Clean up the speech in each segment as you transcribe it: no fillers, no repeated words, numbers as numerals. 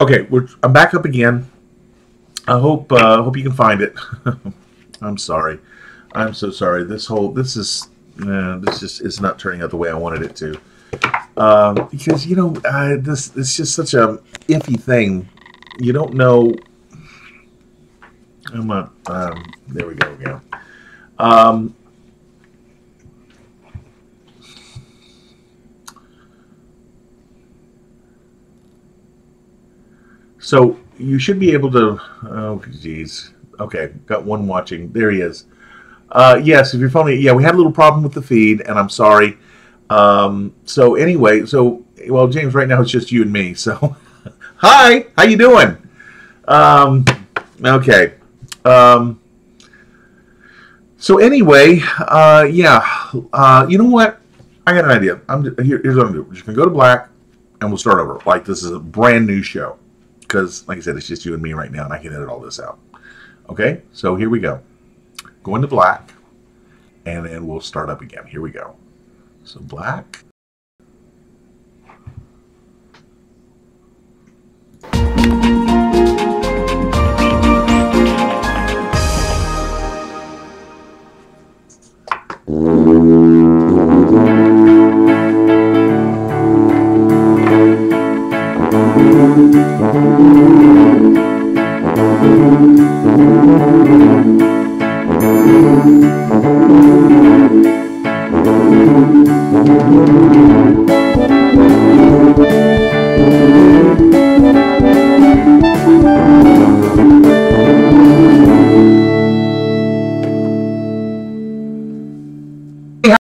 Okay, I'm back up again. I hope you can find it. I'm sorry. I'm so sorry. This just is not turning out the way I wanted it to. Because this is just such a iffy thing. You don't know. I'm not. There we go again. So you should be able to. Oh, geez. Okay, got one watching. There he is. Yes, if you're phoning, yeah, we had a little problem with the feed, and I'm sorry. So anyway, well, James, right now it's just you and me. So, hi, how you doing? Okay. So anyway, yeah. You know what? I got an idea. Here's what I'm doing. We're just gonna go to black, and we'll start over. Like this is a brand new show, because, like I said, it's just you and me right now, and I can edit all this out. Okay, so here we go. Go into black, and then we'll start up again. Here we go. So black.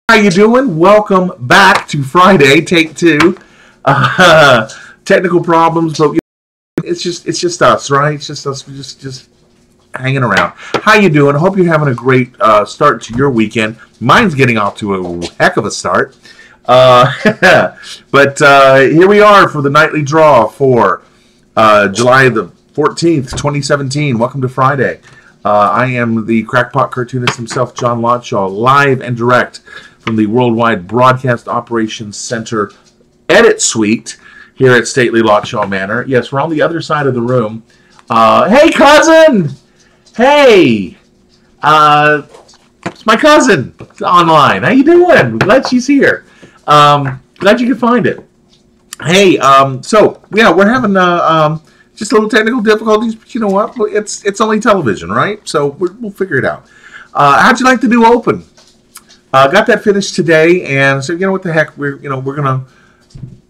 How you doing? Welcome back to Friday, take two. Technical problems, but it's just us, right? It's just us, just hanging around. How you doing? Hope you're having a great start to your weekend. Mine's getting off to a heck of a start. But here we are for the nightly draw for July the 14th, 2017. Welcome to Friday. I am the crackpot cartoonist himself, John Lotshaw, live and direct from the Worldwide Broadcast Operations Center Edit Suite here at Stately Lotshaw Manor. Yes, we're on the other side of the room. Hey, cousin! Hey! It's my cousin online. How you doing? Glad she's here. Glad you could find it. Hey, so, yeah, we're having just a little technical difficulties, but you know what? It's only television, right? So we'll figure it out. How'd you like the new Open? Got that finished today, and so you know what the heck, we're gonna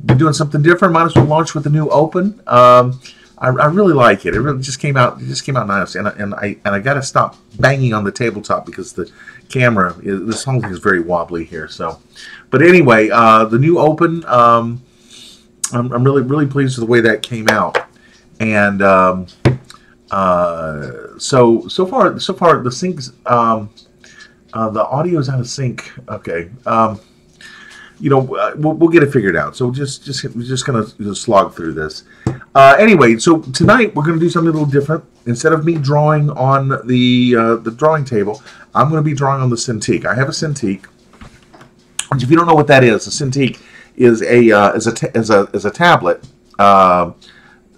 be doing something different. Might as well launch with the new Open. I really like it. It really just came out. Nice, and I got to stop banging on the tabletop because the camera, this whole thing is very wobbly here. So, but anyway, the new Open. I'm really pleased with the way that came out, and so far the syncs. The audio is out of sync. Okay. We'll get it figured out. So we're just gonna slog through this. Anyway, so tonight we're gonna do something a little different. Instead of me drawing on the drawing table, I'm gonna be drawing on the Cintiq. I have a Cintiq. Which, if you don't know what that is, a Cintiq is a tablet.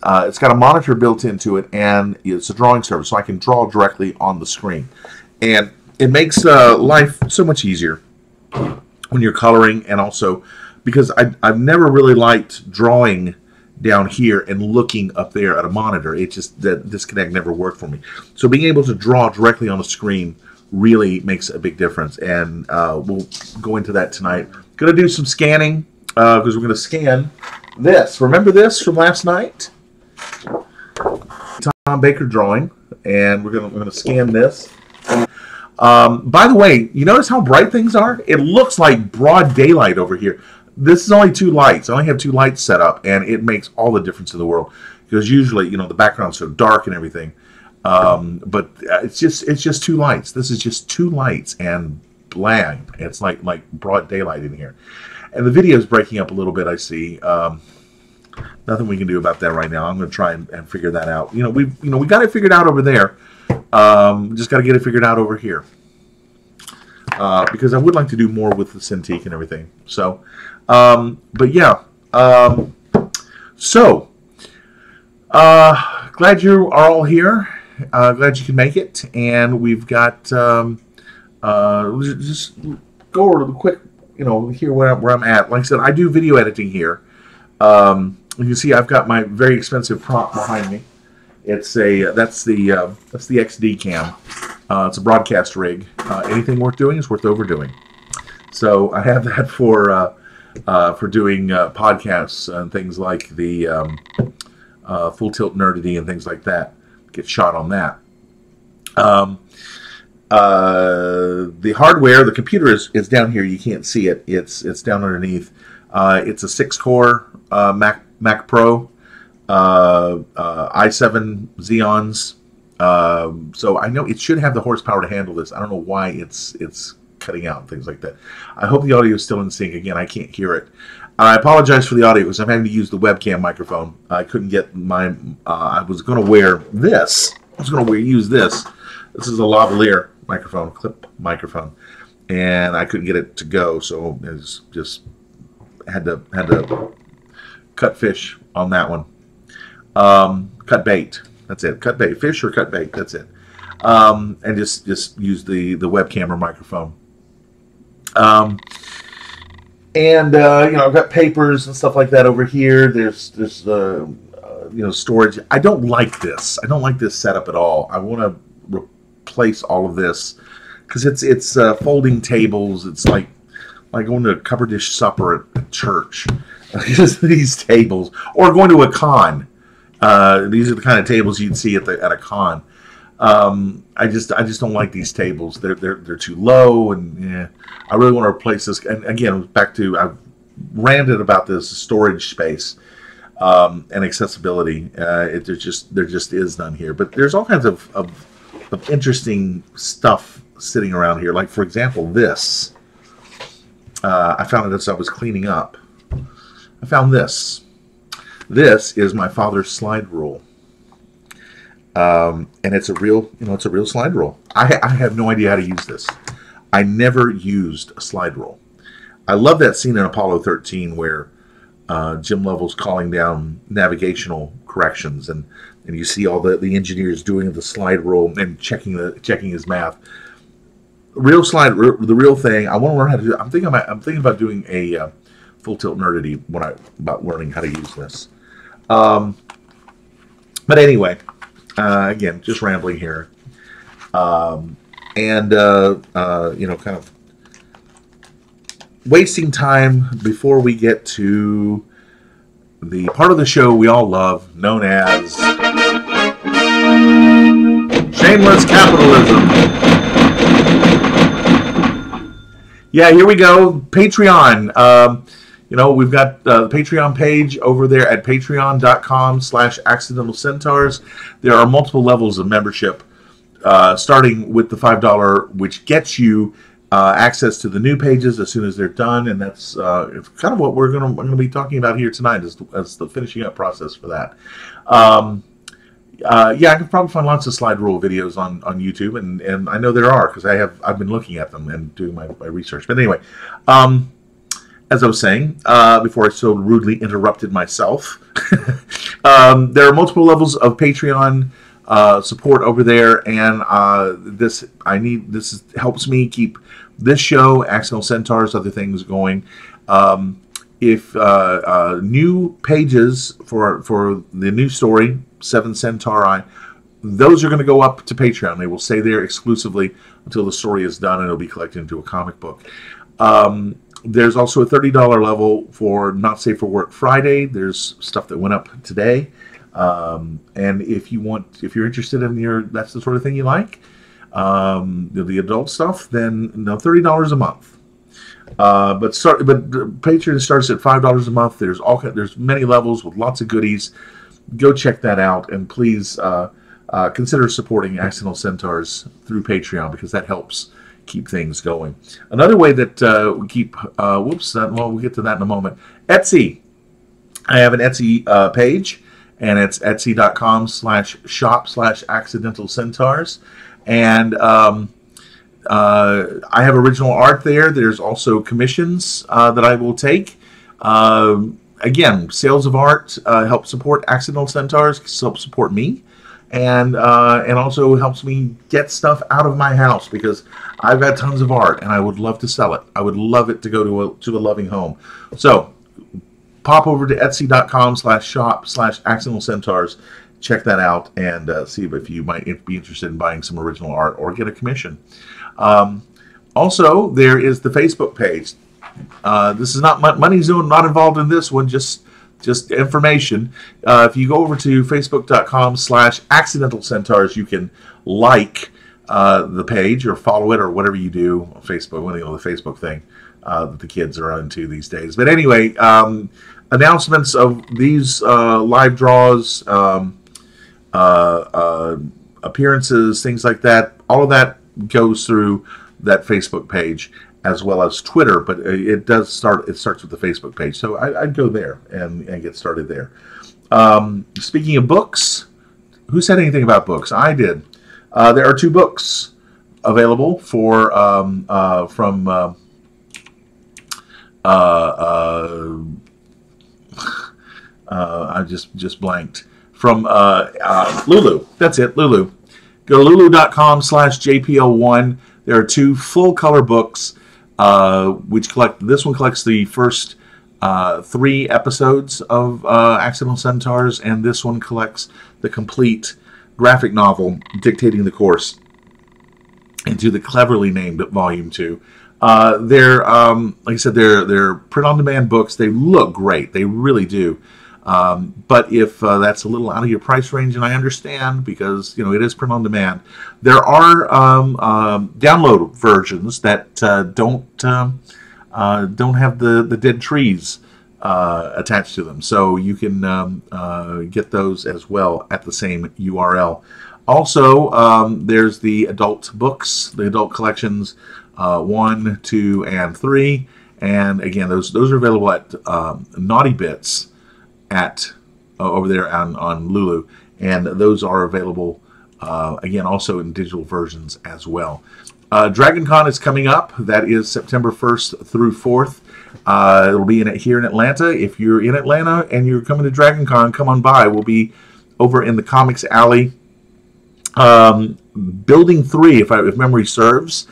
It's got a monitor built into it, and it's a drawing service, so I can draw directly on the screen, and it makes life so much easier when you're coloring, and also because I've never really liked drawing down here and looking up there at a monitor. It just, that disconnect never worked for me. So being able to draw directly on the screen really makes a big difference, and we'll go into that tonight. Gonna do some scanning because we're gonna scan this. Remember this from last night? Tom Baker drawing, and we're gonna scan this. By the way, you notice how bright things are? It looks like broad daylight over here. This is only two lights. I only have two lights set up, and it makes all the difference in the world. Because usually, the background's so dark and everything. But it's just two lights. This is just two lights, and blang. It's like broad daylight in here. And the video's breaking up a little bit, I see. Nothing we can do about that right now. I'm going to try and figure that out. We got it figured out over there. Just got to get it figured out over here. Because I would like to do more with the Cintiq and everything. So, but yeah. So, Glad you are all here. Glad you can make it. And we've got just go over the quick, here where I'm at. Like I said, I do video editing here. You can see I've got my very expensive prop behind me. It's that's the XD cam. It's a broadcast rig. Anything worth doing is worth overdoing. So I have that for doing podcasts and things like the Full Tilt Nerdity and things like that. Get shot on that. The hardware, the computer is down here. You can't see it. It's down underneath. It's a 6-core Mac Pro, i7 Xeons. So I know it should have the horsepower to handle this. I don't know why it's cutting out and things like that. I hope the audio is still in sync. Again, I can't hear it. I apologize for the audio because I'm having to use the webcam microphone. I couldn't get my. I was going to wear this. I was going to use this. This is a lavalier microphone, clip microphone, and I couldn't get it to go, so it's just had to cut fish on that one. Cut bait. That's it. Cut bait. Fish or cut bait. That's it. And just use the webcam or microphone. I've got papers and stuff like that over here. There's storage. I don't like this. I don't like this setup at all. I want to replace all of this because it's folding tables. It's like going to a cover dish supper at church. Just these tables, or going to a con. These are the kind of tables you'd see at a con. I just don't like these tables. They're too low, and yeah, I really want to replace this. And again, back to I've ranted about this storage space and accessibility. There just is none here. But there's all kinds of interesting stuff sitting around here. Like for example, this. I found it as I was cleaning up. I found this. This is my father's slide rule. And it's a real slide rule. I have no idea how to use this. I never used a slide rule. I love that scene in Apollo 13 where Jim Lovell's calling down navigational corrections, and you see all the engineers doing the slide rule and checking his math. The real thing. I want to learn how to do. I'm thinking about doing a Full Tilt Nerdity about learning how to use this. But anyway. Again, just rambling here, kind of wasting time before we get to the part of the show we all love, known as Shameless Capitalism. Yeah, here we go. Patreon. We've got the Patreon page over there at patreon.com/Accidental Centaurs. There are multiple levels of membership, starting with the $5, which gets you access to the new pages as soon as they're done, and that's it's kind of what we're going to be talking about here tonight as the finishing up process for that. I can probably find lots of slide rule videos on YouTube, and I know there are because I've been looking at them and doing my research. But anyway. As I was saying, before I so rudely interrupted myself, there are multiple levels of Patreon support over there, and this helps me keep this show, Accidental Centaurs, other things going. If new pages for the new story, 7 Centauri, those are going to go up to Patreon. They will stay there exclusively until the story is done, and it'll be collected into a comic book. There's also a $30 level for Not Safe for Work Friday. There's stuff that went up today. And if you're interested in that's the sort of thing you like, the adult stuff, then $30 a month. But Patreon starts at $5 a month. There's many levels with lots of goodies. Go check that out, and please consider supporting Accidental Centaurs through Patreon because that helps keep things going. Another way that we keep we'll get to that in a moment. Etsy. I have an Etsy page, and it's etsy.com/shop/Accidental Centaurs, and I have original art there. There's also commissions that I will take. again, sales of art help support Accidental Centaurs, help support me, and also helps me get stuff out of my house because I've got tons of art and I would love to sell it. I would love it to go to a loving home. So pop over to etsy.com/shop/Accidental Centaurs. Check that out and see if you might be interested in buying some original art or get a commission. Also, there is the Facebook page. This is not Money Zone, not involved in this one, just information. If you go over to facebook.com/Accidental Centaurs, you can like the page or follow it or whatever you do on Facebook, the Facebook thing that the kids are into these days. But anyway, announcements of these live draws, appearances, things like that, all of that goes through that Facebook page as well as Twitter, but it starts with the Facebook page. So I'd go there and get started there. Speaking of books, who said anything about books? I did. There are 2 books available for from I just blanked. From Lulu. That's it, Lulu. Go to lulu.com/JPL1. There are 2 full-color books, which this one collects the first 3 episodes of Accidental Centaurs, and this one collects the complete graphic novel dictating the course into the cleverly named Volume 2. They're like I said, they're print-on-demand books. They look great. They really do. But if that's a little out of your price range, and I understand because it is print on demand, there are download versions that don't have the dead trees attached to them, so you can get those as well at the same URL. Also, there's the adult books, the adult collections 1, 2, and 3, and again, those are available at Naughty Bits over there on Lulu, and those are available again also in digital versions as well. DragonCon is coming up. That is September 1st through 4th. It'll be here in Atlanta. If you're in Atlanta and you're coming to DragonCon, come on by. We'll be over in the Comics Alley, Building 3, if memory serves,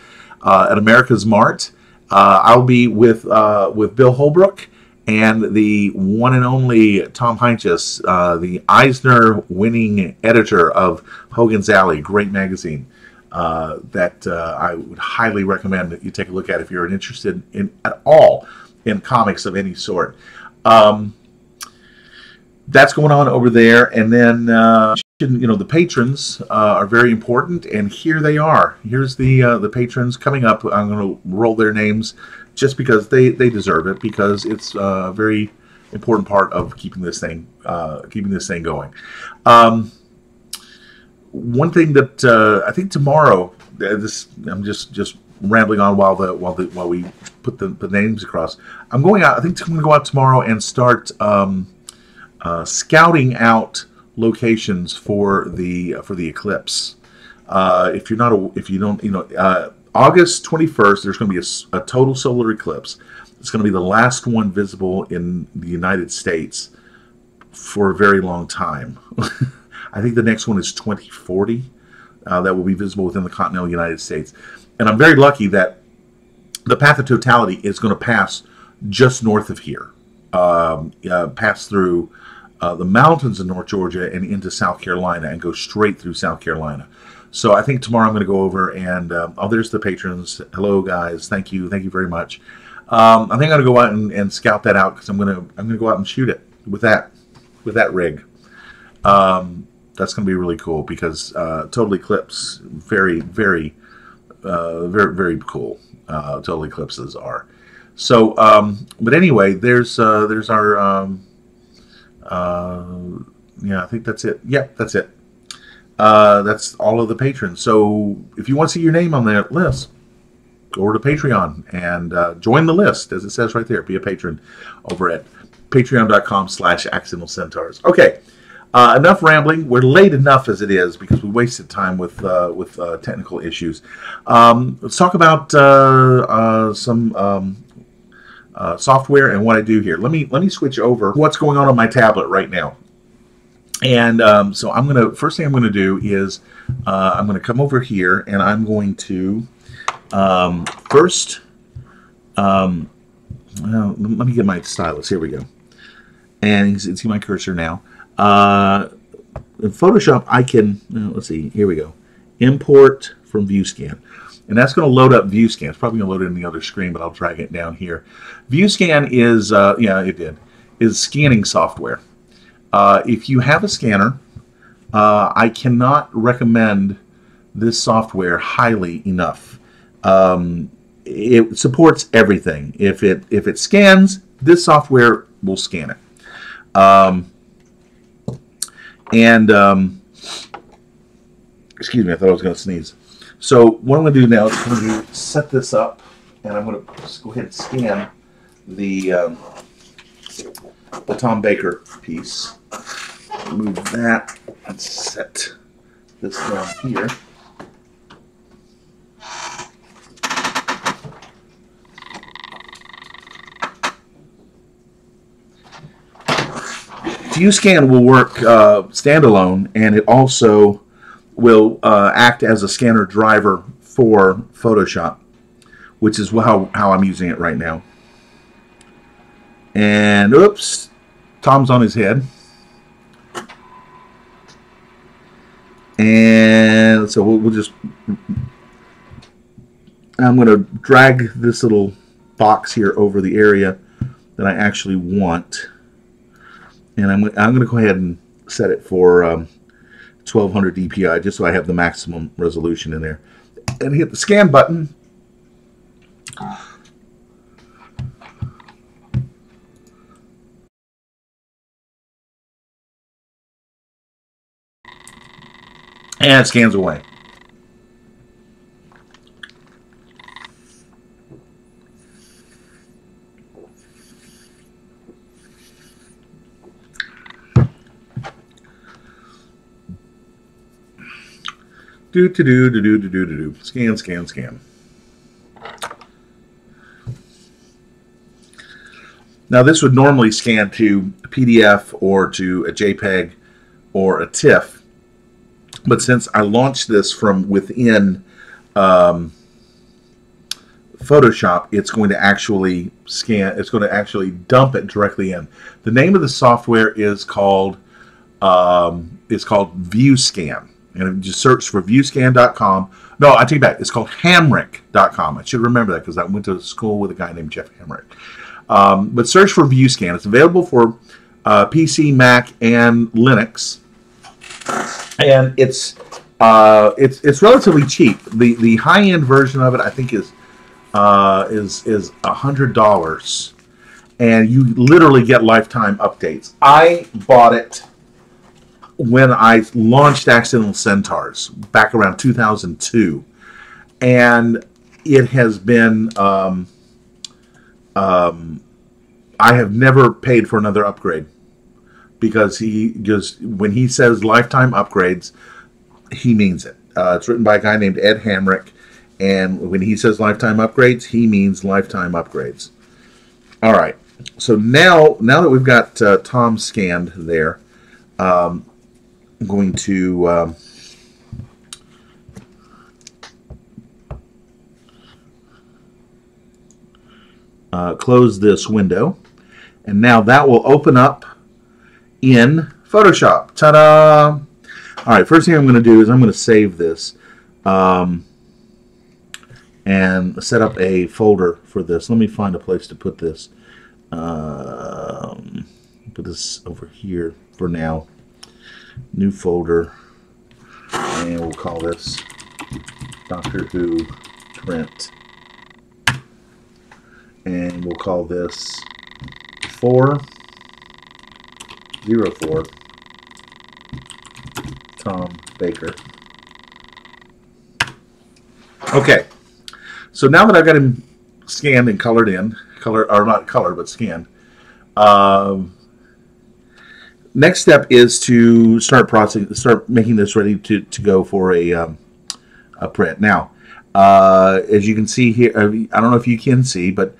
at America's Mart. I'll be with Bill Holbrook and the one and only Tom Heinches, the Eisner-winning editor of Hogan's Alley, great magazine that I would highly recommend that you take a look at if you're interested at all in comics of any sort. That's going on over there, and then the patrons are very important, and here they are. Here's the patrons coming up. I'm going to roll their names just because they deserve it, because it's a very important part of keeping this thing going. One thing that I think tomorrow, I'm just rambling on while we put the names across. I'm going out. I think I'm going to go out tomorrow and start scouting out locations for the eclipse. August 21st, there's going to be a total solar eclipse. It's going to be the last one visible in the United States for a very long time. I think the next one is 2040. That will be visible within the continental United States. And I'm very lucky that the path of totality is going to pass just north of here, pass through the mountains of North Georgia and into South Carolina and go straight through South Carolina. So I think tomorrow I'm going to go over and there's the patrons. Hello guys, thank you very much. I think I'm going to go out and scout that out because I'm going to go out and shoot it with that rig. That's going to be really cool because total eclipse, very cool. Total eclipses are. So, but anyway, there's our. Yeah, I think that's it. Yeah, that's it. That's all of the patrons. So if you want to see your name on that list, go over to Patreon and join the list, as it says right there. Be a patron over at patreon.com/Accidental Centaurs. Okay, enough rambling. We're late enough as it is because we wasted time with technical issues. Let's talk about some software and what I do here. Let me switch over what's going on my tablet right now. And so first thing I'm gonna do is I'm gonna come over here and I'm going to first well, let me get my stylus. Here we go. And you can see my cursor now. In Photoshop, I can, let's see, here we go. Import from ViewScan. And that's going to load up ViewScan. It's probably going to load it in the other screen, but I'll drag it down here. ViewScan is, yeah, it did, is scanning software. If you have a scanner, I cannot recommend this software highly enough. It supports everything. If it scans, this software will scan it. Excuse me, I thought I was going to sneeze. So what I'm going to do now is I'm going to set this up, and I'm going to just go ahead and scan the Tom Baker piece. Move that and set this down here. ViewScan will work standalone, and it also will act as a scanner driver for Photoshop, which is how I'm using it right now. And oops, Tom's on his head. And so we'll just, I'm going to drag this little box here over the area that I actually want. And I'm going to go ahead and set it for 1200 DPI, just so I have the maximum resolution in there. And hit the scan button. And it scans away. Scan, scan, scan. Now this would normally scan to a PDF or to a JPEG or a TIFF, but since I launched this from within Photoshop, it's going to actually scan. It's going to actually dump it directly in. The name of the software is called ViewScan. And just search for viewscan.com. No, I take it back. It's called Hamrick.com. I should remember that because I went to school with a guy named Jeff Hamrick. But search for ViewScan. It's available for PC, Mac, and Linux. And it's relatively cheap. The high-end version of it, I think, is $100, and you literally get lifetime updates. I bought it when I launched Accidental Centaurs back around 2002, and it has been I have never paid for another upgrade, because when he says lifetime upgrades, he means it. It's written by a guy named Ed Hamrick, and when he says lifetime upgrades, he means lifetime upgrades. All right, so now that we've got Tom scanned there, I'm going to close this window, and now that will open up in Photoshop. Ta-da! All right, first thing I'm going to do is I'm going to save this and set up a folder for this. Let me find a place to put this. Put this over here for now. New folder, and we'll call this Doctor Who Print, and we'll call this 404 Tom Baker. Okay, so now that I've got him scanned and colored in, or not colored but scanned, next step is to start making this ready to go for a print. Now, as you can see here, I don't know if you can see, but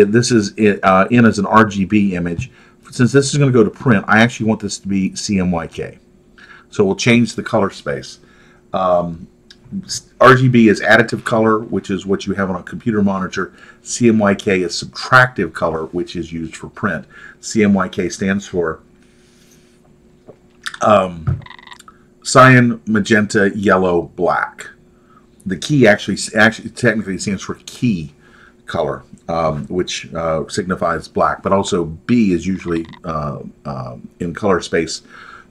This is in as an RGB image. Since this is going to go to print, I actually want this to be CMYK. So we'll change the color space. RGB is additive color, which is what you have on a computer monitor. CMYK is subtractive color, which is used for print. CMYK stands for cyan, magenta, yellow, black. The key actually technically stands for key color, which signifies black, but also B is usually in color space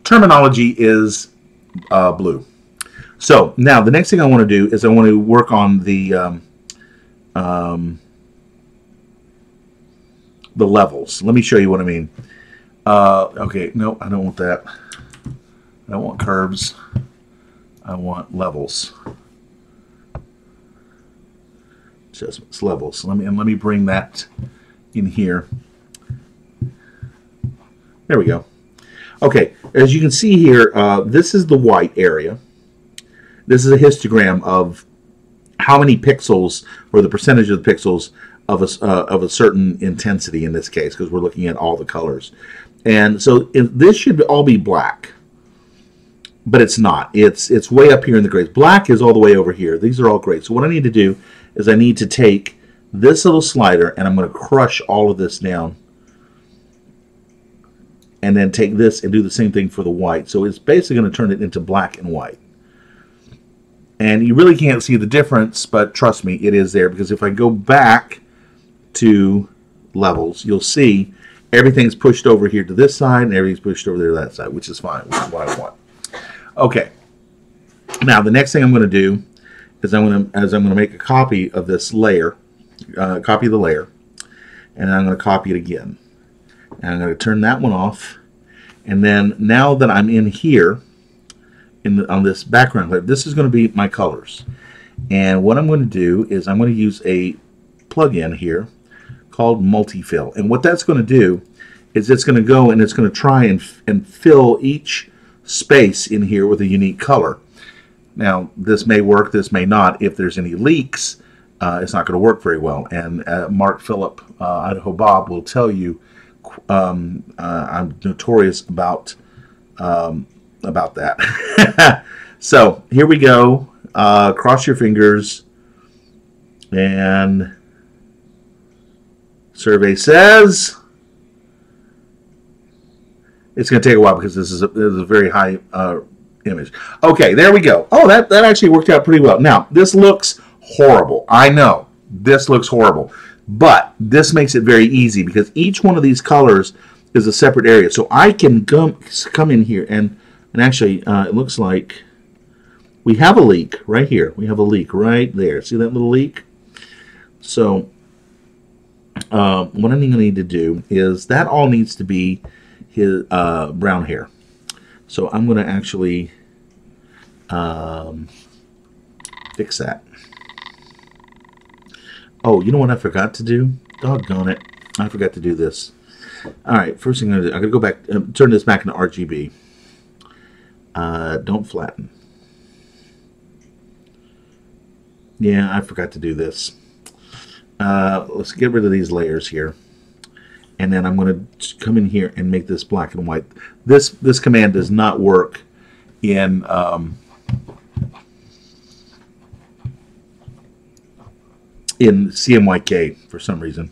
terminology is blue. So now the next thing I want to do is I want to work on the levels. Let me show you what I mean. Okay, no, I don't want that. I don't want curves. I want levels. Adjustments, levels. Let me bring that in here. There we go. Okay, as you can see here, this is the white area. This is a histogram of how many pixels, or the percentage of the pixels of a certain intensity in this case, because we're looking at all the colors. And so this should all be black, but it's not. It's way up here in the grays. Black is all the way over here. These are all gray. So what I need to do is I need to take this little slider and I'm going to crush all of this down, and then take this and do the same thing for the white. So it's basically going to turn it into black and white. And you really can't see the difference, but trust me, it is there, because if I go back to levels, you'll see everything's pushed over here to this side and everything's pushed over there to that side, which is fine, which is what I want. Okay. Now the next thing I'm going to do is I'm going to make a copy of this layer, copy the layer, and I'm going to copy it again. And I'm going to turn that one off. And then now that I'm in here, on this background layer, this is going to be my colors. And what I'm going to do is I'm going to use a plug-in here called Multi-Fill. And what that's going to do is it's going to go and it's going to try and fill each space in here with a unique color. Now, this may work, this may not. If there's any leaks, it's not going to work very well. And Mark Phillip, Idaho Bob, will tell you I'm notorious about that. So here we go. Cross your fingers, and survey says it's going to take a while because this is a very high image. Okay, there we go. Oh, that actually worked out pretty well. Now this looks horrible. I know this looks horrible, but this makes it very easy because each one of these colors is a separate area. So I can come in here and actually, it looks like we have a leak right here. We have a leak right there. See that little leak? So what I'm going to need to do is that all needs to be his brown hair. So I'm going to actually fix that. Oh, you know what I forgot to do? Doggone it. I forgot to do this. All right, first thing I'm going to do, I'm going to go back, turn this back into RGB. Don't flatten. Yeah, I forgot to do this. Let's get rid of these layers here. And then I'm going to come in here and make this black and white. This command does not work in CMYK for some reason.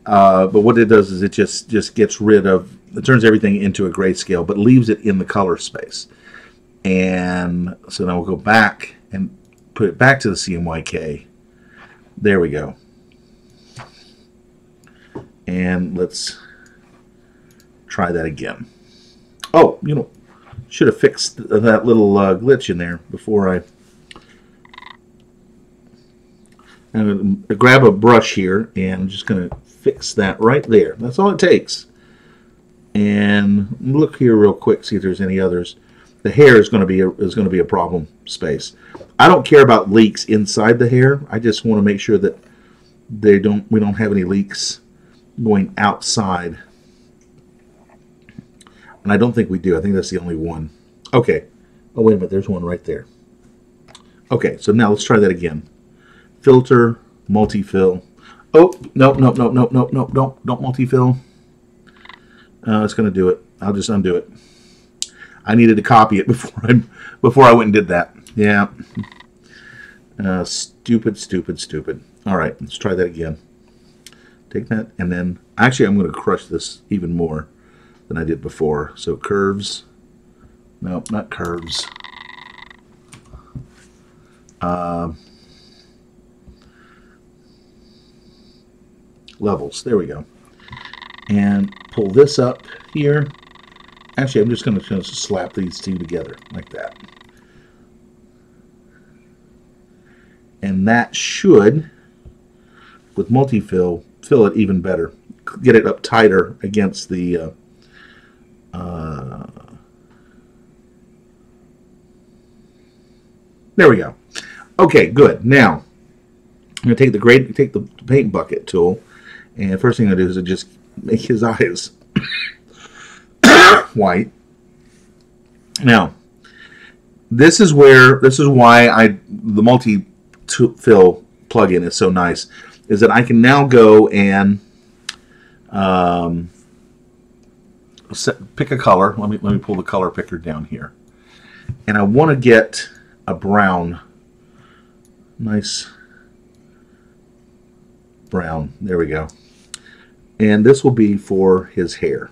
But what it does is it just gets rid of, it turns everything into a grayscale, but leaves it in the color space. And so now we'll go back and put it back to the CMYK. There we go. And let's try that again. Oh, you know, should have fixed that little glitch in there before I'm going to grab a brush here and I'm just going to fix that right there. That's all it takes. And look here real quick, see if there's any others. The hair is going to be a problem space. I don't care about leaks inside the hair. I just want to make sure that we don't have any leaks going outside. And I don't think we do. I think that's the only one. Okay. Oh, wait a minute. There's one right there. Okay, so now let's try that again. Filter, multi-fill. Oh, no, no, no, no, no, no, don't multi-fill. It's going to do it. I'll just undo it. I needed to copy it before I went and did that. Yeah. Stupid, stupid, stupid. All right, let's try that again. Take that, and then actually I'm going to crush this even more than I did before. So curves. Nope, not curves. Levels. There we go. And pull this up here. Actually, I'm just going to slap these two together like that. And that should, with multi-fill, fill it even better. Get it up tighter against the there we go. Okay, good. Now I'm going to take the paint bucket tool, and first thing I'm going to do is just make his eyes white. Now, this is why the multi-fill plugin is so nice, is that I can now go and pick a color. Let me pull the color picker down here, and I want to get a brown, nice brown. There we go. And this will be for his hair.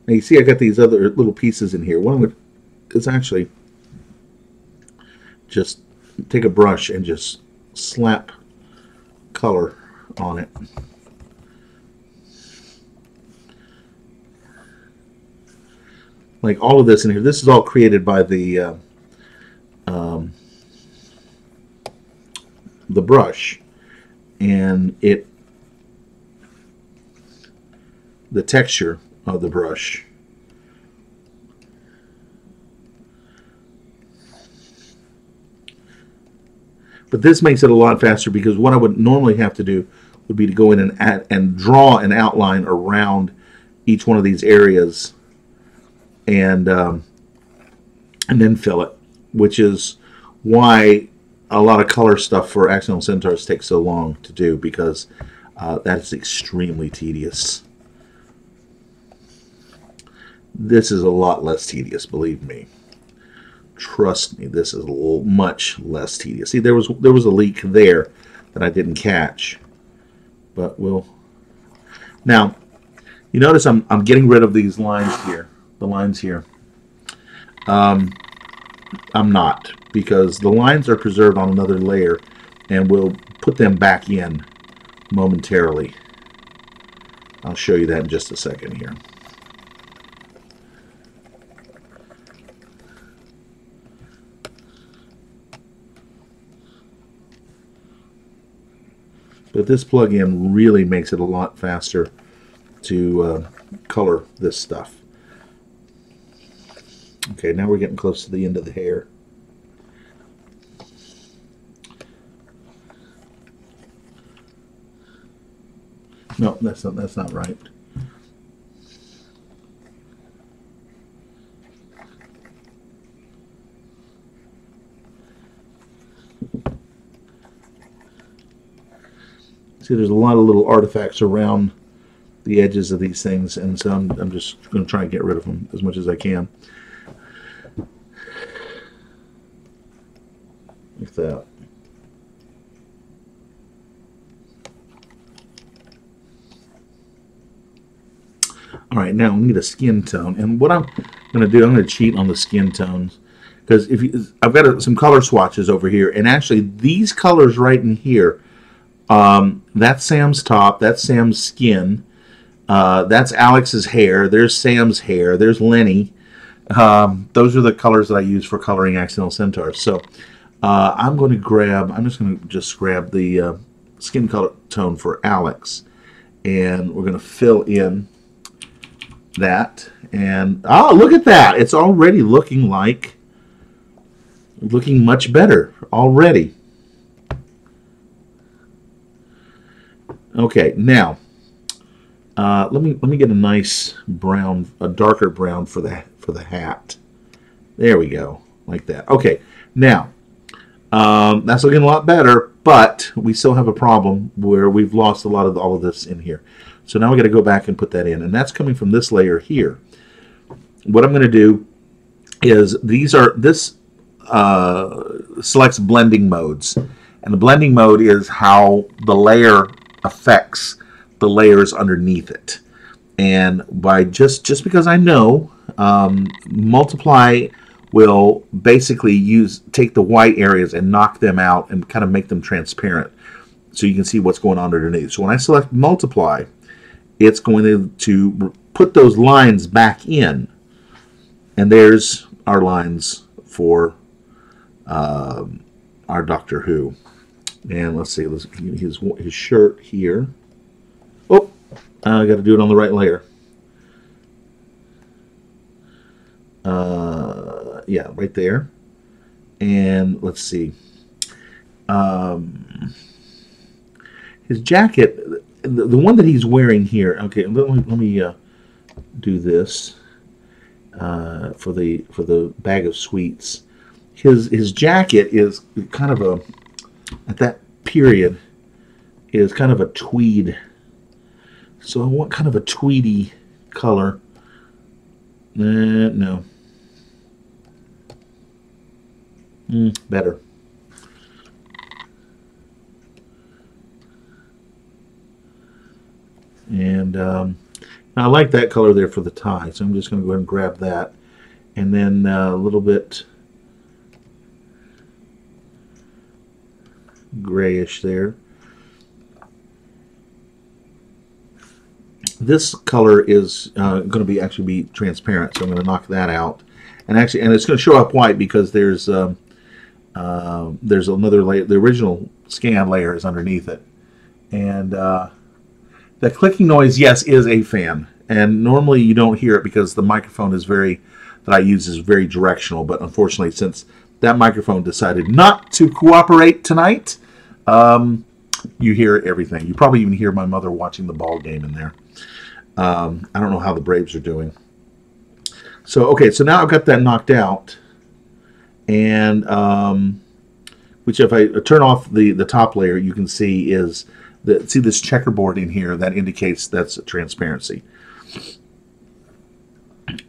Now you see I got these other little pieces in here. One of them is actually just take a brush and just slap color on it. Like all of this in here. This is all created by the brush, and the texture of the brush. But this makes it a lot faster, because what I would normally have to do would be to go in and draw an outline around each one of these areas, and then fill it, which is why a lot of color stuff for Accidental Centaurs takes so long to do, because that is extremely tedious. This is a lot less tedious, believe me. Trust me, this is much less tedious. See, there was a leak there that I didn't catch, but now you notice I'm getting rid of these lines here. The lines here. I'm not, because the lines are preserved on another layer, and we'll put them back in momentarily. I'll show you that in just a second here. But this plug-in really makes it a lot faster to color this stuff. Okay, now we're getting close to the end of the hair. No, that's not right. See, there's a lot of little artifacts around the edges of these things, and so I'm just going to try and get rid of them as much as I can. Like that. All right, now we need a skin tone, and what I'm going to do, I'm going to cheat on the skin tones, because I've got some color swatches over here, and actually these colors right in here. That's Sam's top, that's Sam's skin, that's Alex's hair, there's Sam's hair, there's Lenny. Those are the colors that I use for coloring Accidental Centaurs. So I'm just going to grab the skin color tone for Alex, and we're going to fill in that, and oh, look at that, it's already looking much better already. Okay, now let me get a nice brown, a darker brown for the hat. There we go, like that. Okay, now That's looking a lot better, but we still have a problem where we've lost a lot of all of this in here. So now we got to go back and put that in, and that's coming from this layer here. What I'm going to do is this selects blending modes, and the blending mode is how the layer affects the layers underneath it. And by just because I know, multiply will basically take the white areas and knock them out and kind of make them transparent so you can see what's going on underneath. So when I select multiply, it's going to put those lines back in, and there's our lines for our Doctor Who. And let's see, his shirt here. Oh, I got to do it on the right layer. Yeah, right there. And let's see. His jacket, the one that he's wearing here. Okay, let me do this for the bag of sweets. His jacket is kind of a, at that period, is kind of a tweed. So I want kind of a tweedy color. No. Better. And I like that color there for the tie, so I'm just going to go ahead and grab that. And then a little bit grayish there. This color is going to be actually transparent, so I'm going to knock that out. And it's going to show up white because there's another layer. The original scan layer is underneath it, and the clicking noise, yes, is a fan. And normally you don't hear it because the microphone that I use is very directional. But unfortunately, since that microphone decided not to cooperate tonight, you hear everything. You probably even hear my mother watching the ball game in there. I don't know how the Braves are doing. So, okay, so now I've got that knocked out. And which if I turn off the top layer, you can see is see this checkerboard in here that indicates that's a transparency.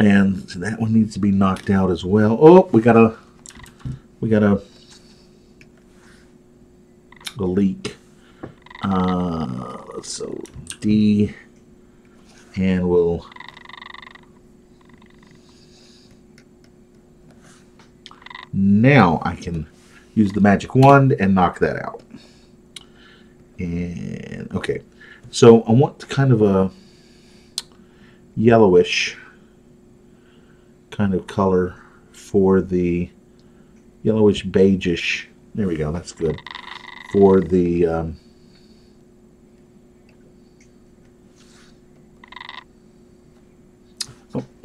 And so that one needs to be knocked out as well. Oh, we got a leak. So D, and we'll now I can use the magic wand and knock that out. And okay, so I want kind of a yellowish kind of color for the yellowish beigeish. There we go, that's good. For the oh,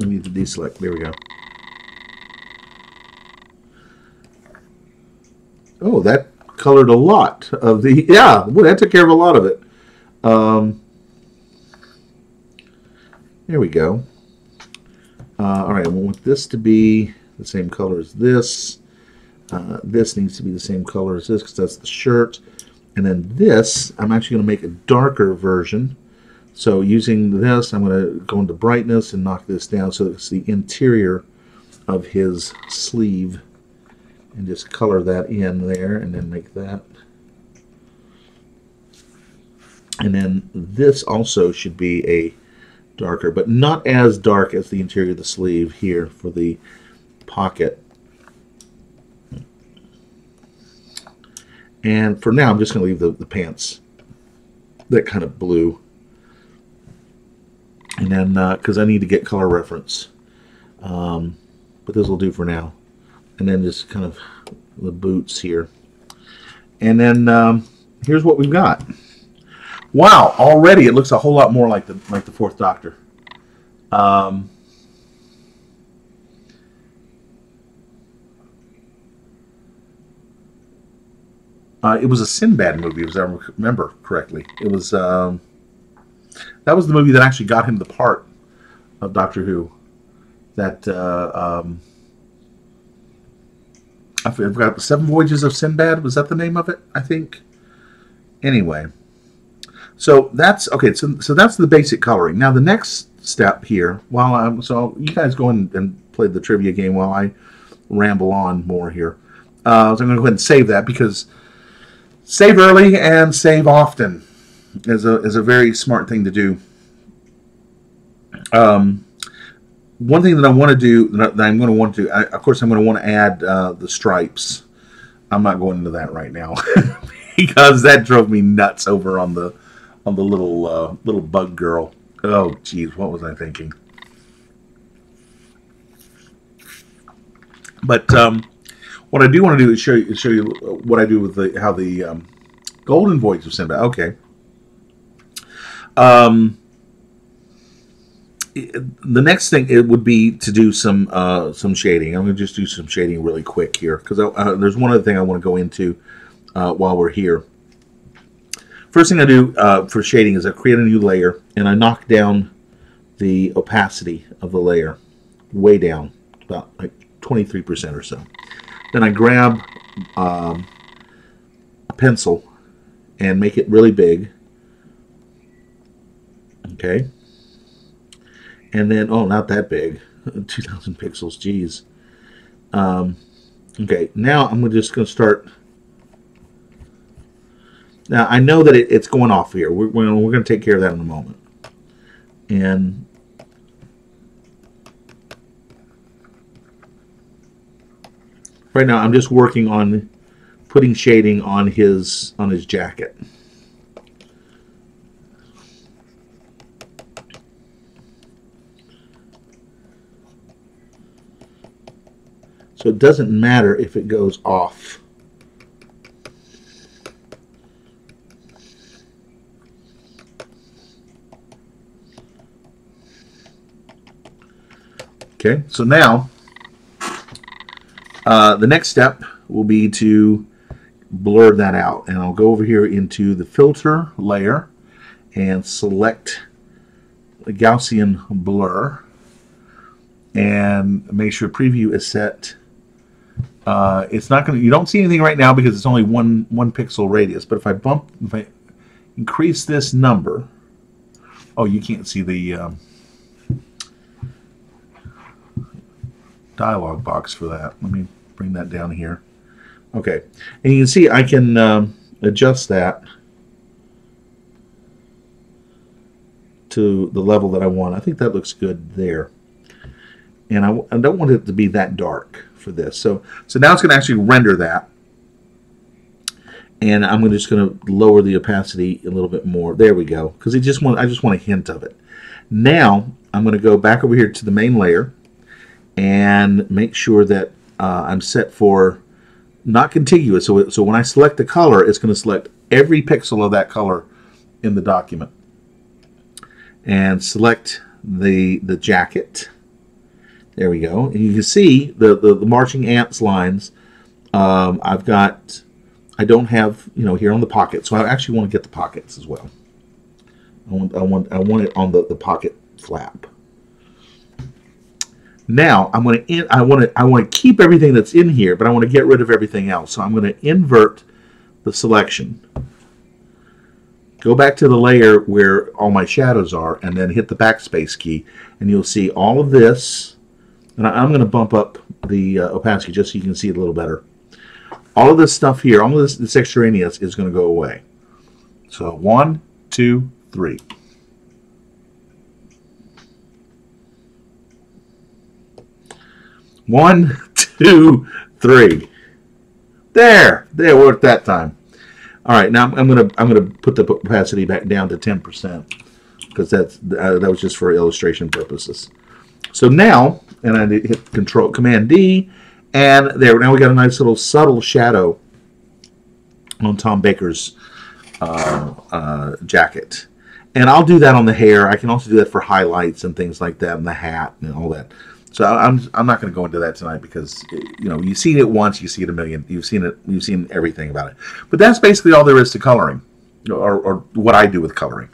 I need to deselect. There we go. Oh, that colored a lot of the, yeah, well, that took care of a lot of it. There we go. All right, I want this to be the same color as this. This needs to be the same color as this because that's the shirt. And then this, I'm actually going to make a darker version. So using this, I'm going to go into brightness and knock this down so it's the interior of his sleeve. And just color that in there and then make that. And then this also should be a darker, but not as dark as the interior of the sleeve here for the pocket. And for now, I'm just going to leave the pants that kind of blue. And then, because I need to get color reference. But this will do for now. And then just kind of the boots here. And then here's what we've got. Wow, already it looks a whole lot more like the Fourth Doctor. It was a Sinbad movie, as I remember correctly. It was that was the movie that actually got him the part of Doctor Who. That I forgot, Seven Voyages of Sinbad. Was that the name of it? I think. Anyway, so that's okay. So that's the basic coloring. Now the next step here, so you guys go and play the trivia game while I ramble on more here. So I'm going to go ahead and save that, because save early and save often is a very smart thing to do. One thing that I want to do, that I'm going to want to do, of course, I'm going to want to add the stripes. I'm not going into that right now because that drove me nuts over on the little bug girl. Oh, geez, what was I thinking? But what I do want to do is show you what I do with how the Golden Voyage of Sinbad. Okay. The next thing it would be to do some shading. I'm going to just do some shading really quick here, because there's one other thing I want to go into while we're here. First thing I do for shading is I create a new layer, and I knock down the opacity of the layer way down, about like 23% or so. Then I grab a pencil and make it really big. Okay. And then, oh, not that big, 2,000 pixels, geez. Okay, now I'm just going to start. Now, I know that it's going off here. We're going to take care of that in a moment. And right now, I'm just working on putting shading on his jacket. So it doesn't matter if it goes off. Okay, so now the next step will be to blur that out. And I'll go over here into the filter layer and select the Gaussian blur. And make sure preview is set. It's not going to, you don't see anything right now because it's only one pixel radius. But if I increase this number, oh, you can't see the dialog box for that. Let me bring that down here. Okay, and you can see I can adjust that to the level that I want. I think that looks good there. And I don't want it to be that dark for this. So now it's going to actually render that. And I'm just going to lower the opacity a little bit more. There we go. Because I just want a hint of it. Now I'm going to go back over here to the main layer and make sure that I'm set for not contiguous. So when I select the color, it's going to select every pixel of that color in the document. And select the jacket. There we go. And you can see the marching ants lines. I don't have, here on the pocket, so I actually want to get the pockets as well. I want it on the pocket flap. Now I want to keep everything that's in here, but I want to get rid of everything else. So I'm going to invert the selection. Go back to the layer where all my shadows are, and then hit the backspace key, and you'll see all of this. And I'm going to bump up the opacity just so you can see it a little better. All of this stuff here, all of this extraneous is going to go away. So 1, 2, 3. One, two, three. There, it worked that time. All right, now I'm gonna put the opacity back down to 10% because that was just for illustration purposes. So now, and I hit Command D, and there. Now we got a nice little subtle shadow on Tom Baker's jacket. And I'll do that on the hair. I can also do that for highlights and things like that, and the hat and all that. So I'm not going to go into that tonight because you've seen it once, you see it a million. You've seen everything about it. But that's basically all there is to coloring, or what I do with coloring.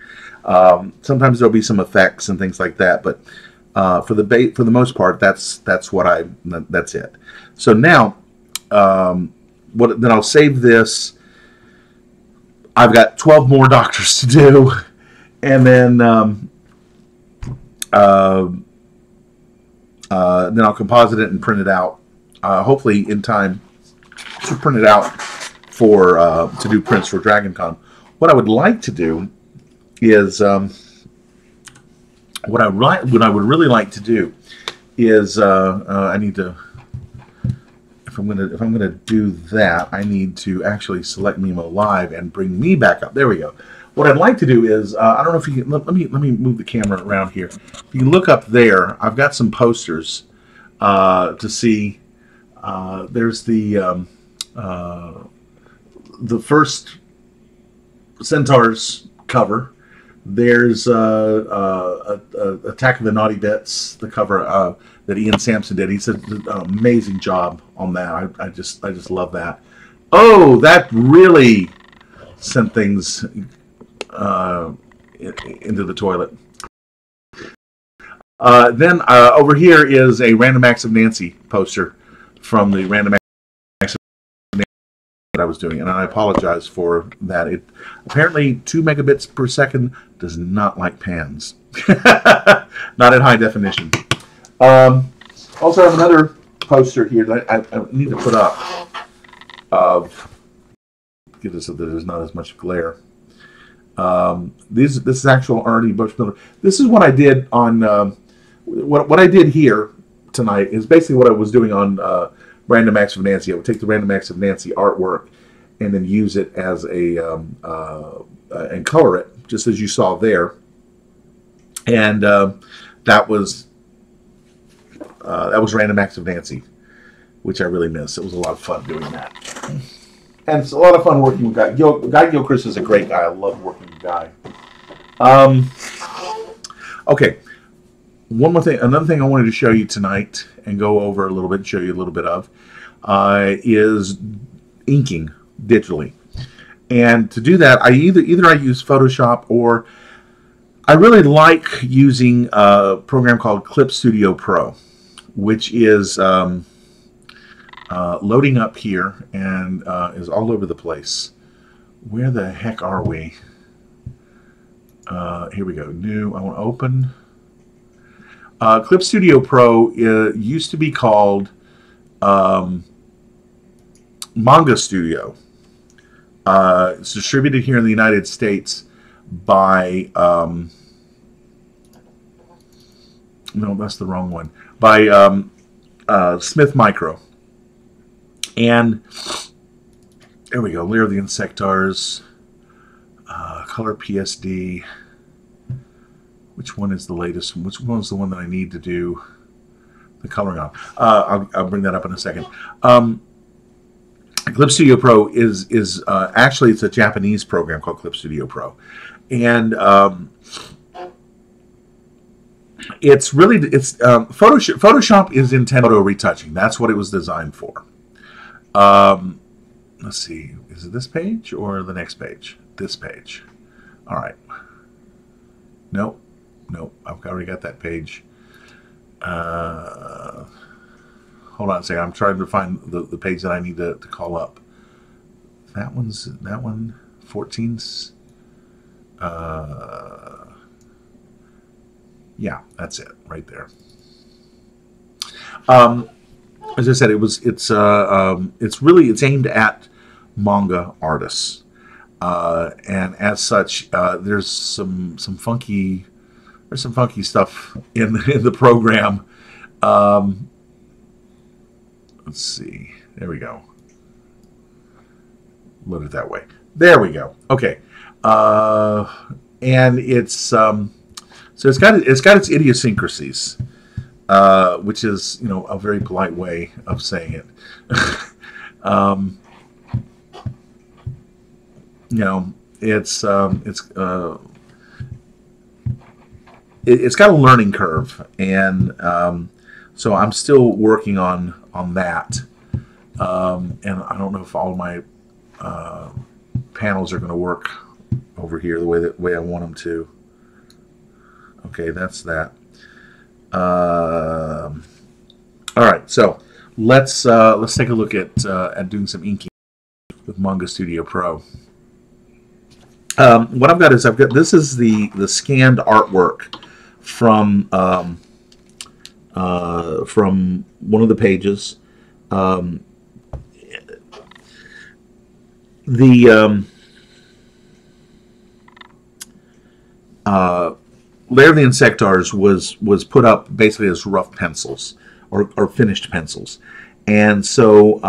Sometimes there'll be some effects and things like that, but for the most part, that's it. So now then I'll save this. I've got 12 more doctors to do, and then I'll composite it and print it out. Hopefully in time to print it out for to do prints for DragonCon. What I would like to do is what I would really like to do is I need to. If I'm gonna do that, I need to actually select Mimo Live and bring me back up. There we go. What I'd like to do is I don't know if you can, let me move the camera around here. If you can look up there, I've got some posters to see. There's the first Centaurs cover. There's Attack of the Naughty Bits, the cover that Ian Sampson did. He said an amazing job on that. I just love that. Oh, that really sent things into the toilet. Then over here is a Random Acts of Nancy poster from the Random Acts of Nancy that I was doing, and I apologize for that. It apparently 2 megabits per second does not like pans. Not in high definition. Also, I have another poster here that I need to put up get this so that there's not as much glare. This is actual Ernie Bushmiller. This is what I did on what I did here tonight is basically what I was doing on Random Acts of Nancy. I would take the Random Acts of Nancy artwork and then use it as and color it just as you saw there. And that was Random Acts of Nancy, which I really miss. It was a lot of fun doing that. And it's a lot of fun working with Guy. Guy Gilchrist is a great guy. I love working with Guy. Okay. One more thing. Another thing I wanted to show you tonight and go over a little bit and show you a little bit of is inking digitally. And to do that, I either I use Photoshop or I really like using a program called Clip Studio Pro, which is loading up here and is all over the place. Where the heck are we? Here we go. New. I want to open. Clip Studio Pro used to be called Manga Studio. It's distributed here in the United States by no, that's the wrong one. By Smith Micro. And there we go. Lair of the Insectars. Color PSD. Which one is the latest one? Which one is the one that I need to do the coloring on? I'll bring that up in a second. Clip Studio Pro is actually it's a Japanese program called Clip Studio Pro, and it's Photoshop is intended for retouching. That's what it was designed for. Let's see, is it this page or the next page? This page. All right. Nope, I've already got that page. Hold on a second. I'm trying to find the page that I need to call up. That one. 14's. Yeah, that's it right there. As I said, it's aimed at manga artists, and as such, there's some funky stuff in the program. Let's see. There we go. Load it that way. There we go. Okay. And it's so it's got its idiosyncrasies, which is a very polite way of saying it. It's got a learning curve, and so I'm still working on that, and I don't know if all of my panels are going to work over here the way I want them to. Okay, that's that. All right, so let's take a look at doing some inking with Manga Studio Pro. What I've got is this is the scanned artwork from one of the pages. Lair of the Insectars was put up basically as rough pencils or finished pencils, and so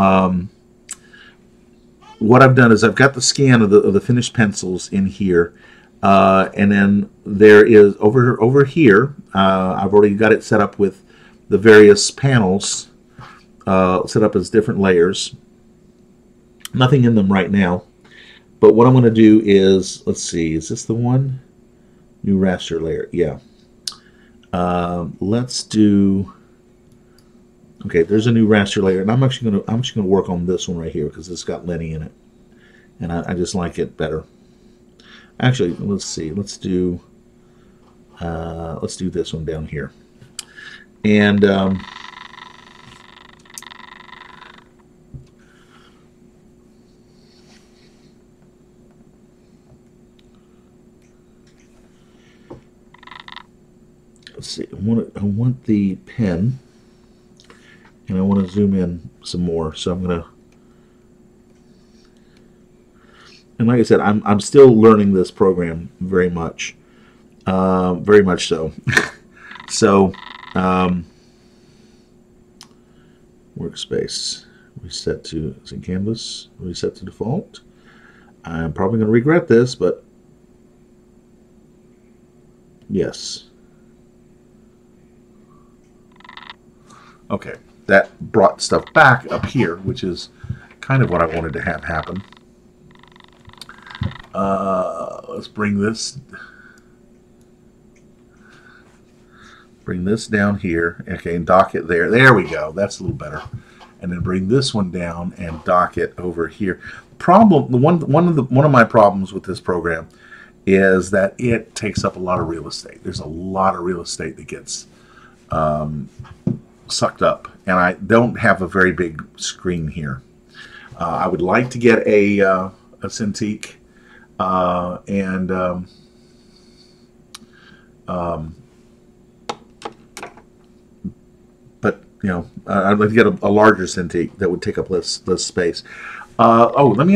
what I've done is I've got the scan of the finished pencils in here, and then there is over here. I've already got it set up with the various panels set up as different layers. Nothing in them right now, but what I'm going to do is, let's see, is this the one? New raster layer, yeah. Let's do. Okay, there's a new raster layer, and I'm actually gonna work on this one right here because it's got Lenny in it, and I just like it better. Actually, let's see. Let's do this one down here, and let's see. I want the pen, and I want to zoom in some more. So I'm gonna, and like I said, I'm still learning this program very much so. So workspace reset to canvas, reset to default. I'm probably going to regret this, but yes. Okay, that brought stuff back up here, which is kind of what I wanted to have happen. Let's bring this down here. Okay, and dock it there. There we go. That's a little better. And then bring this one down and dock it over here. One of my problems with this program is that it takes up a lot of real estate. There's a lot of real estate that gets sucked up, and I don't have a very big screen here. I would like to get a Cintiq, but you know, I'd like to get a larger Cintiq that would take up less space. Oh, let me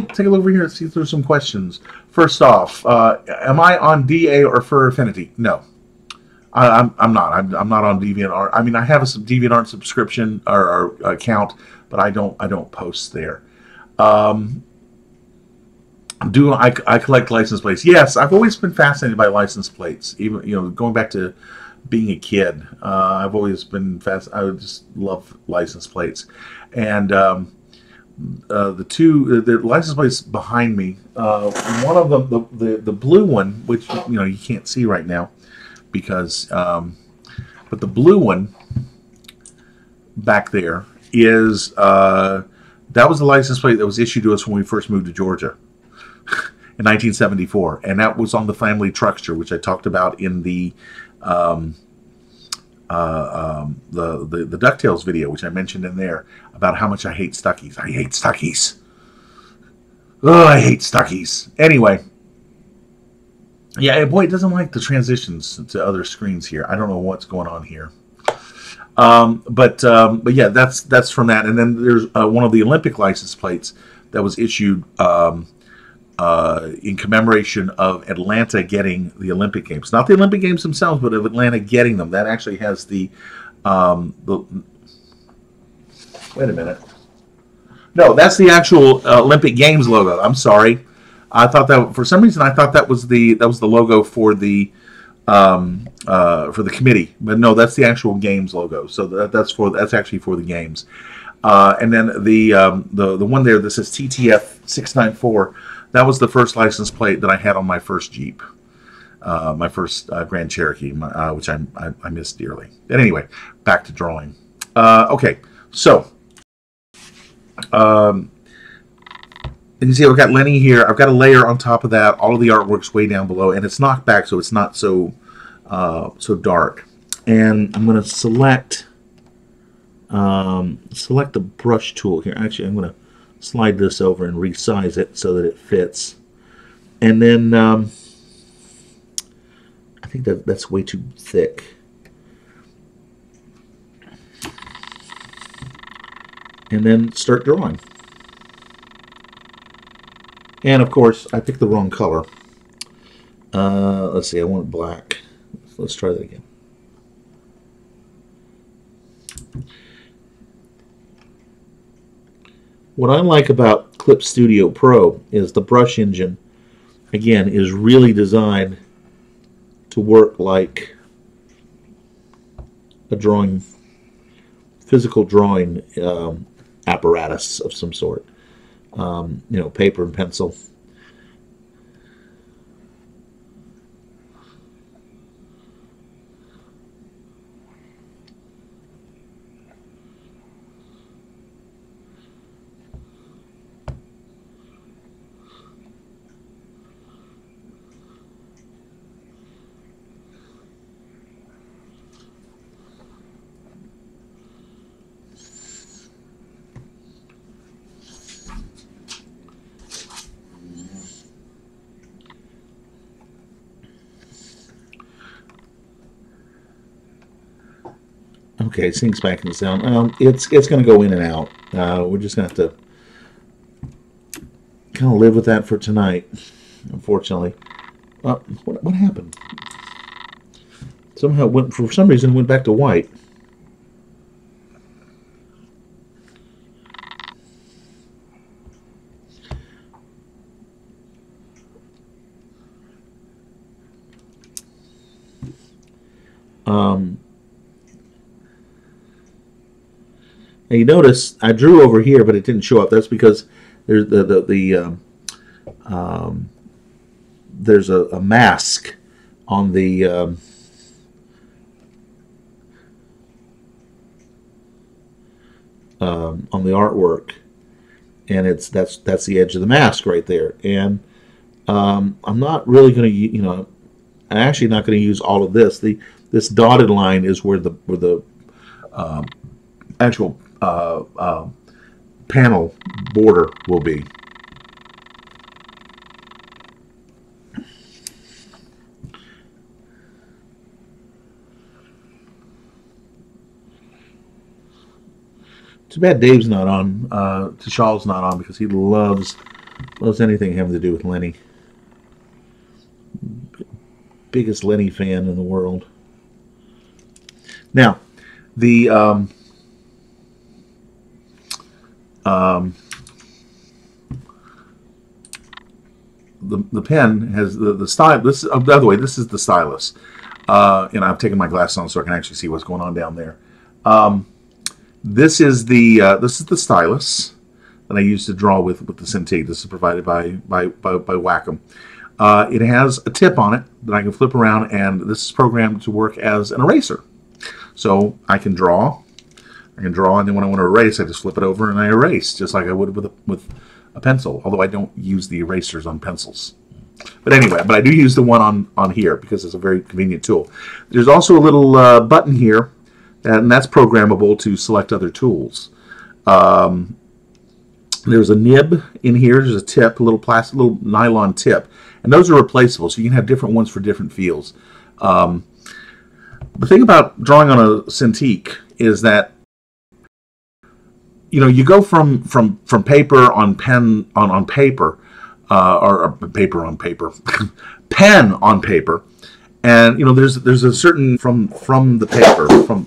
take a look over here and see if there's some questions. First off, am I on DA or Fur Affinity? No. I'm not. I'm not on DeviantArt. I mean, I have a DeviantArt subscription or account, but I don't post there. Do I collect license plates? Yes, I've always been fascinated by license plates. Even going back to being a kid, I've always been I would just love license plates, and the license plates behind me. One of them, the blue one, which you can't see right now, because but the blue one back there is that was the license plate that was issued to us when we first moved to Georgia in 1974, and that was on the family truckster, which I talked about in the DuckTales video, which I mentioned in there about how much I hate Stuckies. I hate Stuckies. Oh, I hate Stuckies. Anyway. Yeah, boy, it doesn't like the transitions to other screens here. I don't know what's going on here. But yeah, that's from that. And then there's one of the Olympic license plates that was issued in commemoration of Atlanta getting the Olympic Games. Not the Olympic Games themselves, but of Atlanta getting them. That actually has the wait a minute. No, that's the actual Olympic Games logo. I'm sorry. I thought that for some reason I thought that was the logo for the committee, but no, that's the actual games logo. So that's actually for the games. And then the one there that says TTF 694, that was the first license plate that I had on my first Jeep, my first Grand Cherokee, which I miss dearly. But anyway, back to drawing. Okay, so. And you see I've got Lenny here. I've got a layer on top of that. All of the artwork's way down below, and it's knocked back so it's not so so dark. And I'm going to select Select the brush tool here. Actually, I'm going to slide this over and resize it so that it fits. And then I think that's way too thick. And then start drawing. And of course, I picked the wrong color. Let's see, I want black. Let's try that again. What I like about Clip Studio Pro is the brush engine, again, is really designed to work like a drawing, physical drawing apparatus of some sort. You know, paper and pencil. Okay, it sinks back into sound. It's going to go in and out. We're just going to have to kind of live with that for tonight, unfortunately. What happened? Somehow, for some reason, it went back to white. Now you notice I drew over here, but it didn't show up. That's because there's there's a mask on the on the artwork, and that's the edge of the mask right there. And I'm not really going to, I'm actually not going to use all of this. This dotted line is where the actual panel border will be. Too bad Dave's not on. Tishal's not on because he loves anything having to do with Lenny. Biggest Lenny fan in the world. Now, the pen has the style. This, by the way, this is the stylus, and I've taken my glasses on so I can actually see what's going on down there. This is the stylus that I use to draw with the Cintiq. This is provided by Wacom. It has a tip on it that I can flip around, and this is programmed to work as an eraser. So I can draw, and then when I want to erase, I just flip it over and I erase, just like I would with a pencil. Although I don't use the erasers on pencils. But anyway, I do use the one on here because it's a very convenient tool. There's also a little button here, and that's programmable to select other tools. There's a nib in here. There's a tip, a little nylon tip, and those are replaceable, so you can have different ones for different feels. The thing about drawing on a Cintiq is that you go from paper on pen on paper, or paper on paper, pen on paper, and there's a certain from the paper from.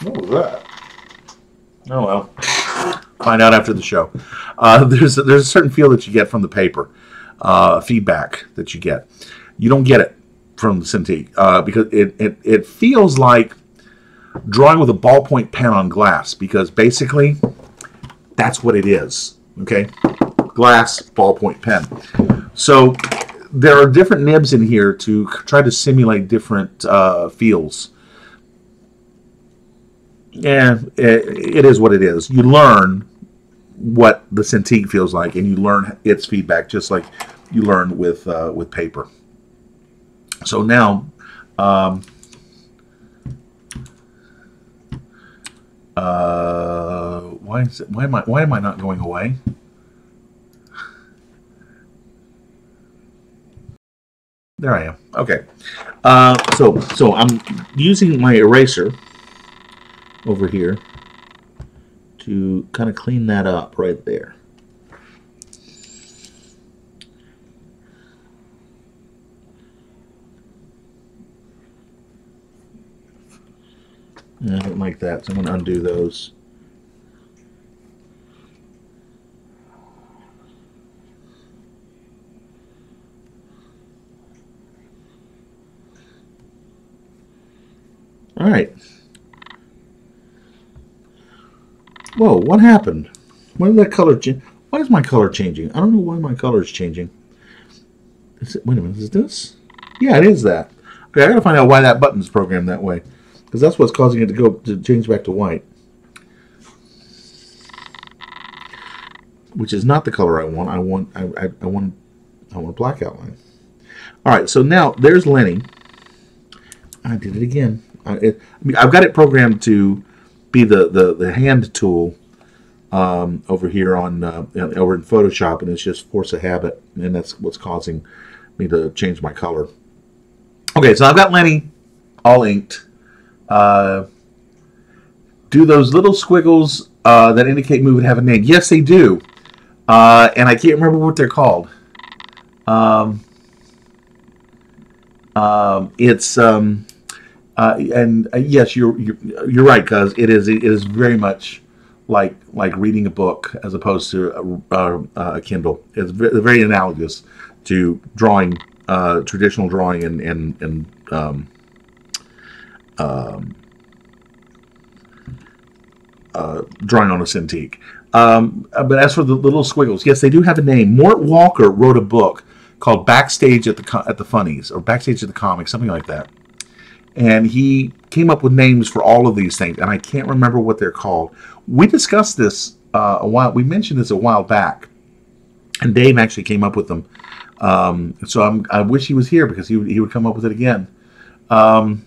What was that? Oh well, find out after the show. There's a certain feel that you get from the paper, feedback that you get. You don't get it from the Cintiq because it feels like drawing with a ballpoint pen on glass, because basically that's what it is. Okay, glass ballpoint pen. So there are different nibs in here to try to simulate different feels. Yeah, it is what it is. You learn what the Cintiq feels like, and you learn its feedback just like you learn with paper. So now, Why is it? Why am I not going away? There I am. Okay. So I'm using my eraser over here to kind of clean that up right there. I don't like that, so I'm going to undo those. All right. Whoa, what happened? When did that color change? Why is my color changing? I don't know why my color is changing. Is it, wait a minute, is this? Yeah, it is that. Okay, I gotta find out why that button's programmed that way, because that's what's causing it to change back to white, which is not the color I want. I want a black outline. All right, so now there's Lenny. I did it again. I've got it programmed to be the hand tool over here on over in Photoshop, and it's just force of habit, and that's what's causing me to change my color. Okay, so I've got Lenny all inked. Do those little squiggles that indicate move have a name? Yes, they do, and I can't remember what they're called. Yes, you're right, cuz it is very much like reading a book as opposed to a Kindle. It's very analogous to drawing, traditional drawing and drawing on a Cintiq. But as for the little squiggles, yes, they do have a name. Mort Walker wrote a book called Backstage at the Funnies, or Backstage at the Comics, something like that. And he came up with names for all of these things, and I can't remember what they're called. We discussed this we mentioned this a while back, and Dave actually came up with them. So I wish he was here, because he would come up with it again. But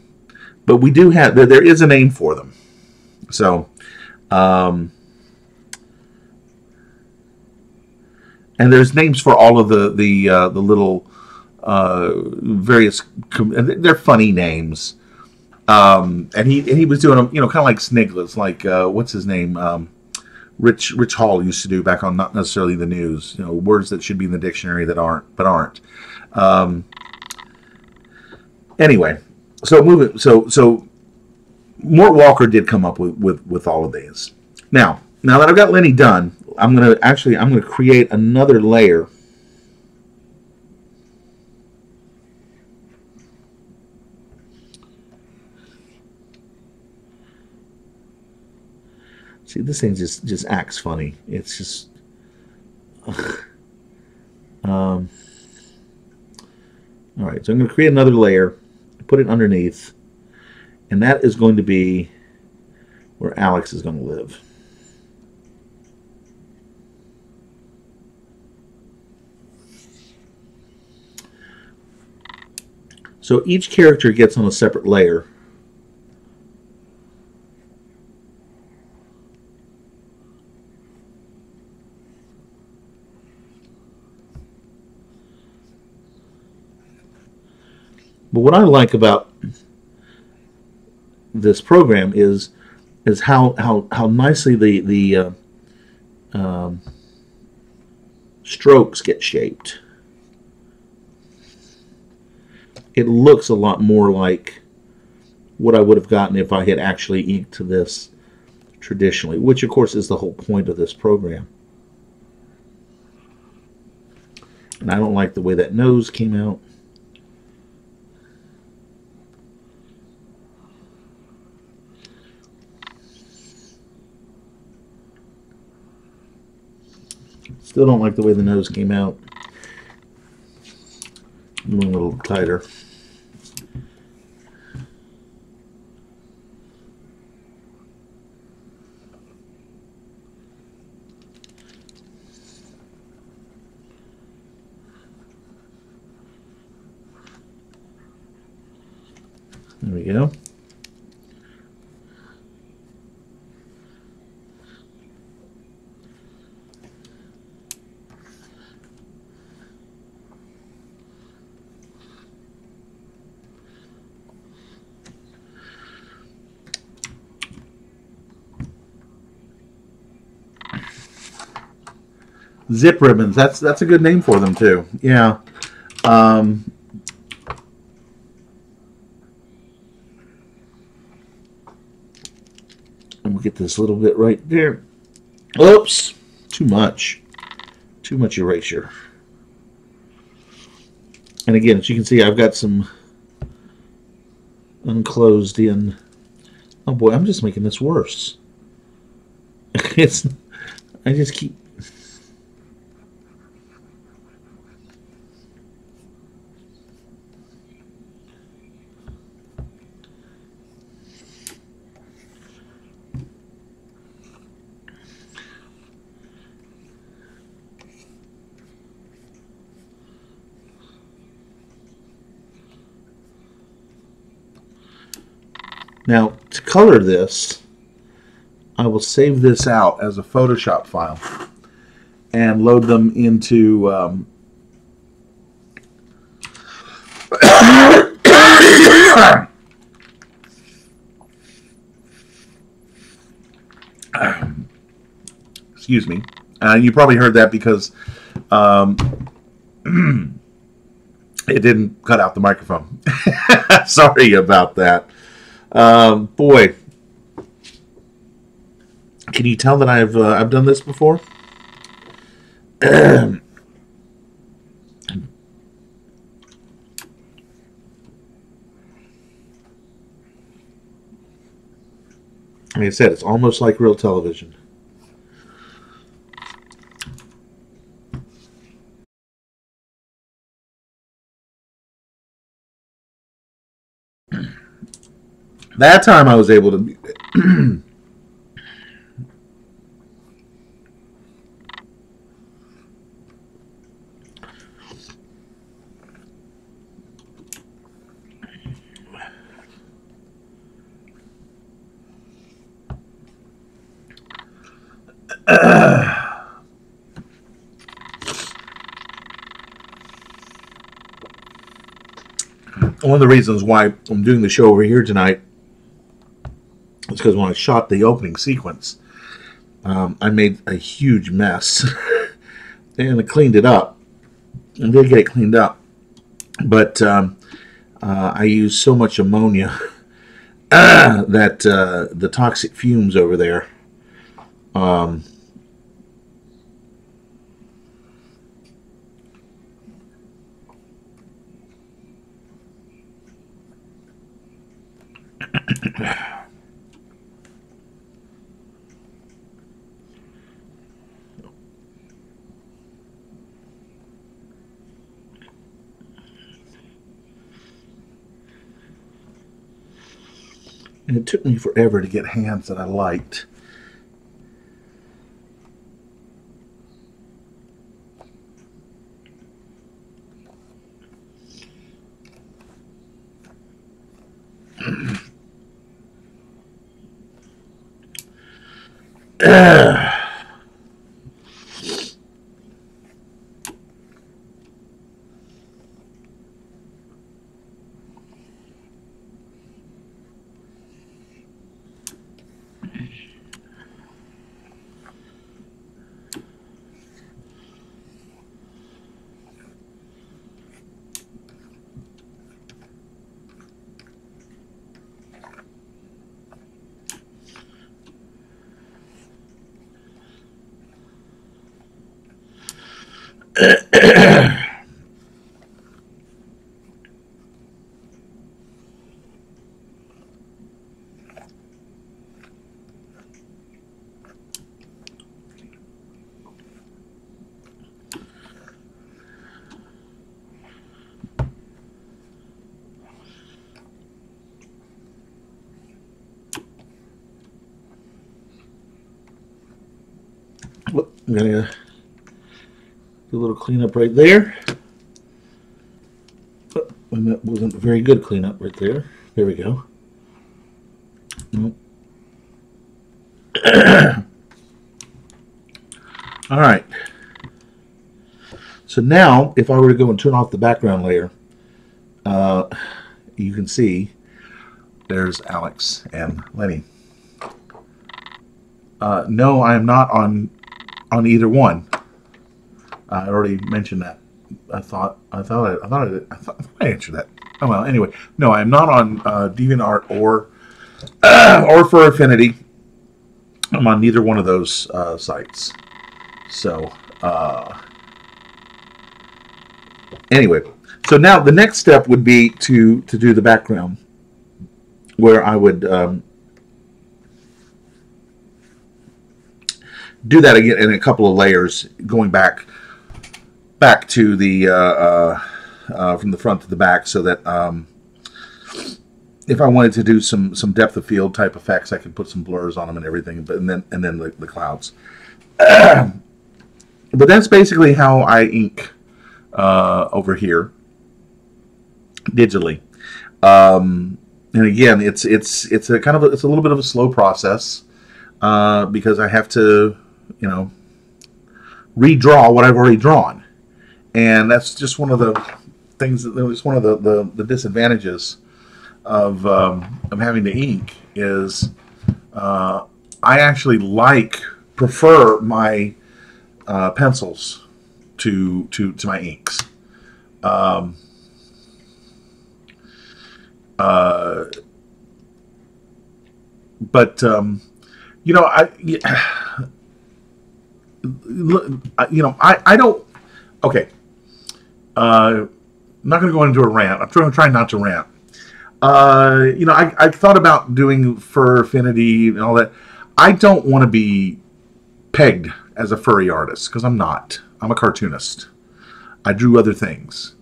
we do have, there is a name for them. So, and there's names for all of the little various. They're funny names. And he was doing them, kind of like Sniglets, like what's his name? Rich Hall used to do back on Not Necessarily the News. Words that should be in the dictionary that aren't. Anyway, so Mort Walker did come up with all of these. Now that I've got Lenny done, I'm gonna create another layer. See, this thing just acts funny. It's just all right, so I'm going to create another layer, put it underneath, and that is going to be where Alex is going to live. So each character gets on a separate layer. But what I like about this program is how nicely the strokes get shaped. It looks a lot more like what I would have gotten if I had actually inked this traditionally, which of course is the whole point of this program. And I don't like the way that nose came out. Still don't like the way the nose came out. A little tighter. There we go. Zip ribbons. That's a good name for them too. Yeah. And we'll get this little bit right there. Oops. Too much. Too much erasure. And again, as you can see, I've got some unclosed in. Oh boy, I'm just making this worse. I just keep. Now, to color this, I will save this out as a Photoshop file and load them into excuse me. You probably heard that because it didn't cut out the microphone. Sorry about that. Boy, can you tell that I've done this before? Like I said, it's almost like real television. That time I was able to one of the reasons why I'm doing the show over here tonight is because when I shot the opening sequence, I made a huge mess. And I cleaned it up. I did get it cleaned up. But I used so much ammonia that the toxic fumes over there and it took me forever to get hands that I liked. I'm going to do a little cleanup right there. Oh, and that wasn't a very good cleanup right there. There we go. Nope. All right. So now, if I were to go and turn off the background layer, you can see there's Alex and Lenny. No, I am not on either one. I already mentioned that. I thought I answered that. Oh well. Anyway, no, I'm not on DeviantArt or or for Affinity. I'm on neither one of those sites. So anyway, so now the next step would be to do the background, where I would do that again in a couple of layers, going back to the from the front to the back, so that if I wanted to do some depth of field type effects, I could put some blurs on them and everything, and then the clouds. But that's basically how I ink over here digitally. And again, it's a kind of it's a little bit of a slow process because I have to, you know, redraw what I've already drawn, and that's just one of the things. It's one of the disadvantages of having to ink is I actually prefer my pencils to my inks. But you know, I don't. Okay, I'm not going to go into a rant. I'm trying not to rant. You know, I thought about doing fur affinity and all that. I don't want to be pegged as a furry artist, because I'm not. I'm a cartoonist. I drew other things.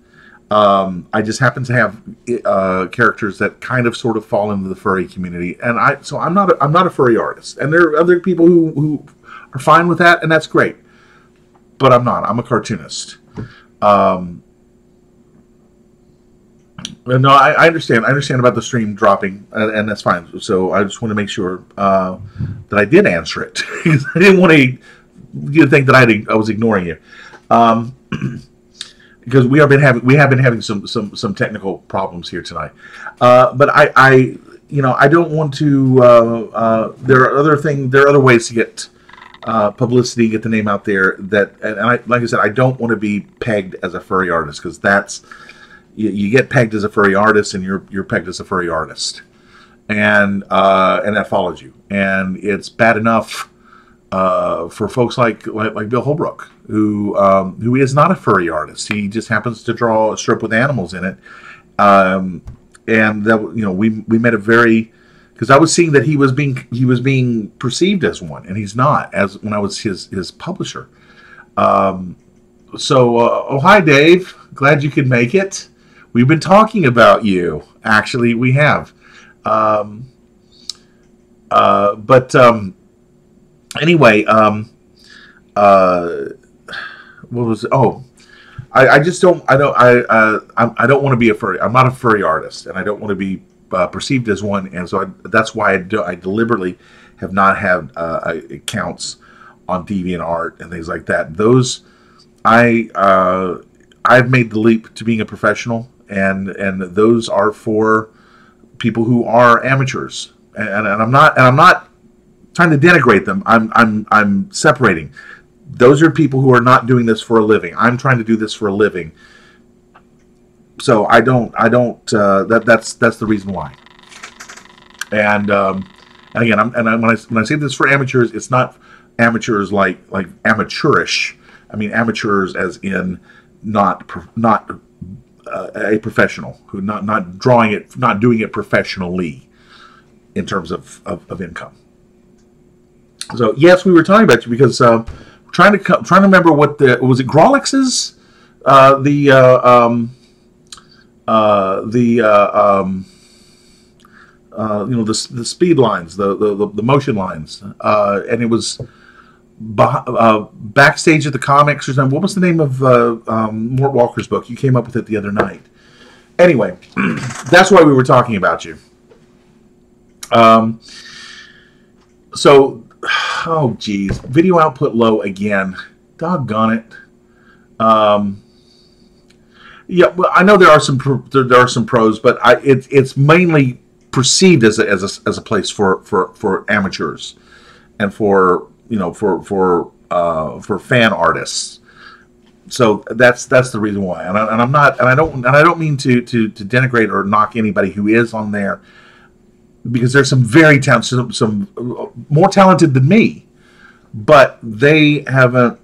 I just happen to have characters that kind of sort of fall into the furry community, and I'm not a furry artist. And there are other people who are fine with that, and that's great. But I'm not. I'm a cartoonist. No, I understand. I understand about the stream dropping, and that's fine. So I just want to make sure that I did answer it. I didn't want you to think that I was ignoring you, because we have been having some technical problems here tonight. But I don't want to. There are other ways to get publicity, get the name out there. Like I said, I don't want to be pegged as a furry artist, because that's. You get pegged as a furry artist, and you're pegged as a furry artist, and that follows you. And it's bad enough for folks like Bill Holbrook, who is not a furry artist. He just happens to draw a strip with animals in it, and that, you know, we made a very, because I was seeing that he was being perceived as one, and he's not, as when I was his publisher. Oh hi Dave, glad you could make it. We've been talking about you. Actually, we have. Anyway, what was it? Oh, I just don't. I don't want to be a furry. I'm not a furry artist, and I don't want to be perceived as one. And so that's why I deliberately have not had accounts on DeviantArt and things like that. Those I've made the leap to being a professional. And those are for people who are amateurs, and I'm not trying to denigrate them. I'm separating. Those are people who are not doing this for a living. I'm trying to do this for a living. So I don't. That's the reason why. And again, when I say this for amateurs, it's not amateurs like amateurish. I mean amateurs as in not a professional, who not drawing it, not doing it professionally in terms of income. So yes, we were talking about you because trying to remember what was it Grolix's the speed lines, the motion lines, and it was backstage at the comics or something. What was the name of Mort Walker's book? You came up with it the other night. Anyway, that's why we were talking about you. So, oh geez, video output low again. Doggone it. Yeah, well, I know there are some pros, but it's mainly perceived as a place for amateurs and for fan artists. So that's the reason why, and I'm not, and I don't mean to denigrate or knock anybody who is on there, because there's some very talented, some more talented than me, but they haven't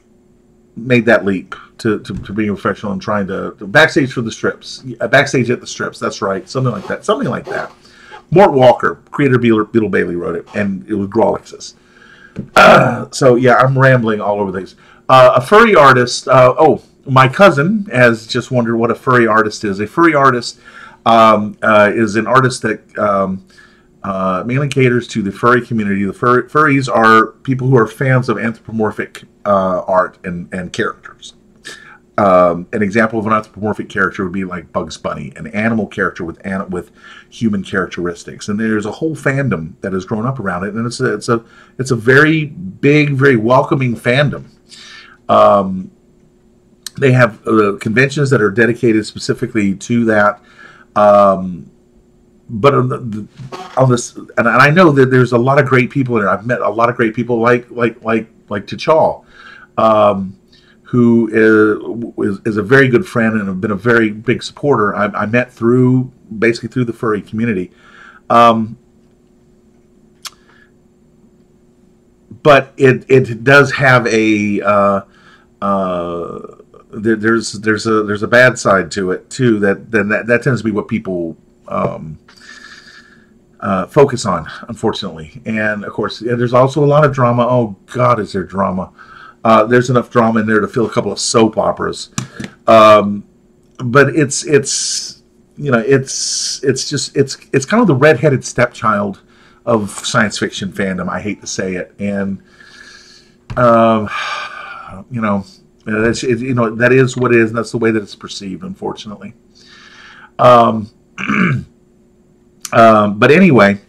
made that leap to being a professional and trying to backstage for the strips, backstage at the strips. That's right, something like that. Mort Walker, creator Beetle Bailey, wrote it, and it was Grawlix's. So yeah, I'm rambling all over things. A furry artist. My cousin has just wondered what a furry artist is. A furry artist is an artist that mainly caters to the furry community. The furries are people who are fans of anthropomorphic art and characters. An example of an anthropomorphic character would be like Bugs Bunny, an animal character with human characteristics. And there's a whole fandom that has grown up around it, and it's a very big, very welcoming fandom. They have conventions that are dedicated specifically to that. But on this, and I know that there's a lot of great people there. I've met a lot of great people like T'Chall, who is a very good friend and have been a very big supporter. I met basically through the furry community. But it does have a there's a bad side to it too. That tends to be what people focus on, unfortunately. And of course, there's also a lot of drama. Oh God, is there drama? There's enough drama in there to fill a couple of soap operas. But it's kind of the redheaded stepchild of science fiction fandom. I hate to say it, and that is what it is, and that's the way that it's perceived, unfortunately. But anyway,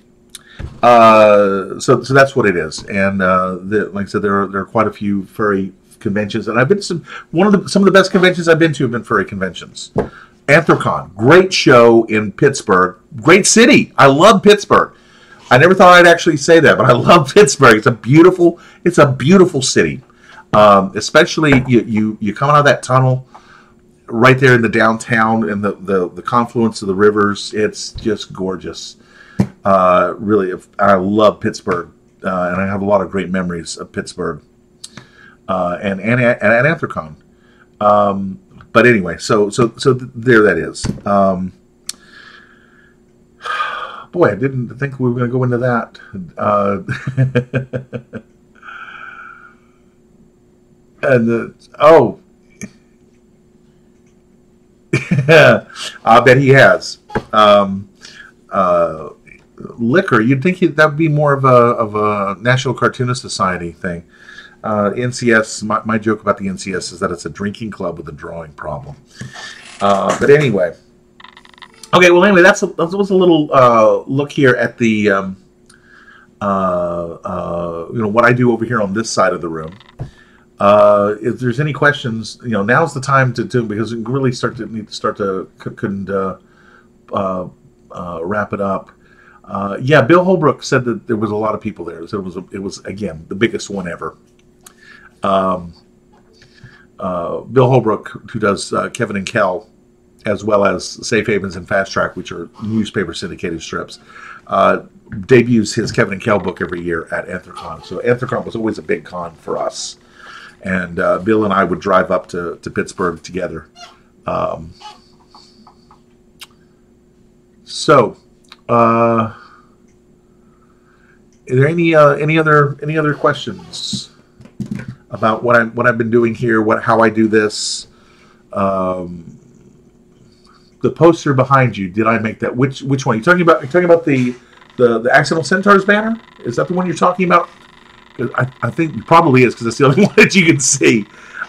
so that's what it is, and like I said, there are quite a few furry conventions, and I've been to some of the best conventions I've been to have been furry conventions. Anthrocon, great show in Pittsburgh, great city. I love Pittsburgh. I never thought I'd actually say that, but I love Pittsburgh. It's a beautiful city. Especially you come out of that tunnel right there in the downtown and the confluence of the rivers. It's just gorgeous. Really, I love Pittsburgh, and I have a lot of great memories of Pittsburgh and Anthrocon. But anyway, so there that is. Boy, I didn't think we were going to go into that. I bet he has. Liquor, you'd think that would be more of a National Cartoonist Society thing. NCS, my joke about the NCS is that it's a drinking club with a drawing problem. But anyway. Okay, well, anyway, that was a little look here at the what I do over here on this side of the room. If there's any questions, now's the time to because we really couldn't wrap it up. Yeah, Bill Holbrook said that there was a lot of people there. So it was again the biggest one ever. Bill Holbrook, who does Kevin and Kel, as well as Safe Havens and Fast Track, which are newspaper syndicated strips, debuts his Kevin and Kel book every year at Anthrocon. So Anthrocon was always a big con for us. And Bill and I would drive up to Pittsburgh together. Are there any other questions about what I've been doing here? How I do this? The poster behind you. Did I make that? Which one? You're talking about the Accidental Centaurs banner? Is that the one you're talking about? I think it probably is, because it's the only one that you can see.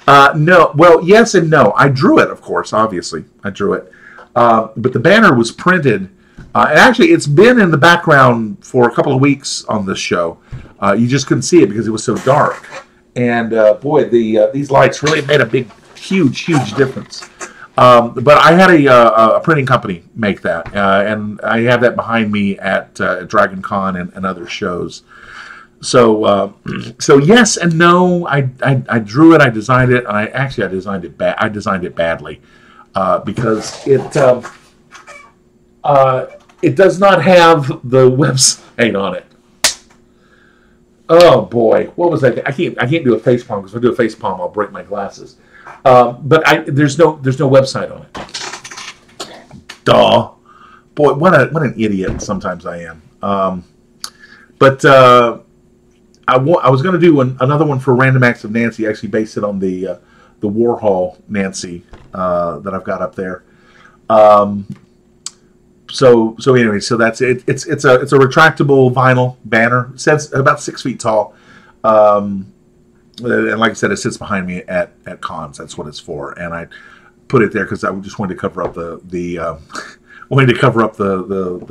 No. Well, yes and no. I drew it, of course. Obviously, I drew it. But the banner was printed. And actually, it's been in the background for a couple of weeks on this show. You just couldn't see it because it was so dark. And boy, these lights really made a huge difference. But I had a printing company make that, and I have that behind me at Dragon Con and other shows. So yes and no. I drew it. I designed it. And I designed it bad. I designed it badly because it does not have the website on it. Oh boy, what was that? I can't do a face palm because if I do a face palm, I'll break my glasses. But there's no website on it. Duh. Boy, what an idiot sometimes I am. But I was going to do another one for Random Acts of Nancy. Actually, based it on the Warhol Nancy that I've got up there. So anyway, so that's it. It's a retractable vinyl banner. It says about 6 feet tall. And like I said, it sits behind me at cons. That's what it's for. And I put it there because I just wanted to cover up the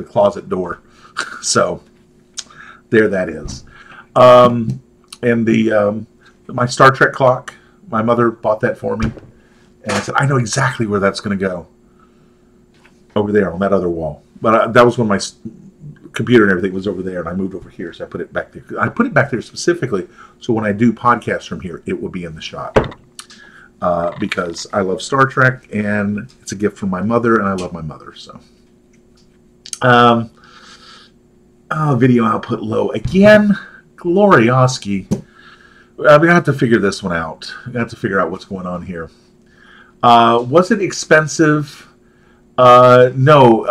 closet door. So there that is. And my Star Trek clock, my mother bought that for me. And I said, I know exactly where that's going to go. Over there on that other wall. But that was when my computer and everything was over there, and I moved over here, so I put it back there. I put it back there specifically so when I do podcasts from here, it will be in the shot. Because I love Star Trek, and it's a gift from my mother, and I love my mother. So, video output low again. Glorioski. I'm gonna have to figure this one out. I'm gonna have to figure out what's going on here. Was it expensive? No,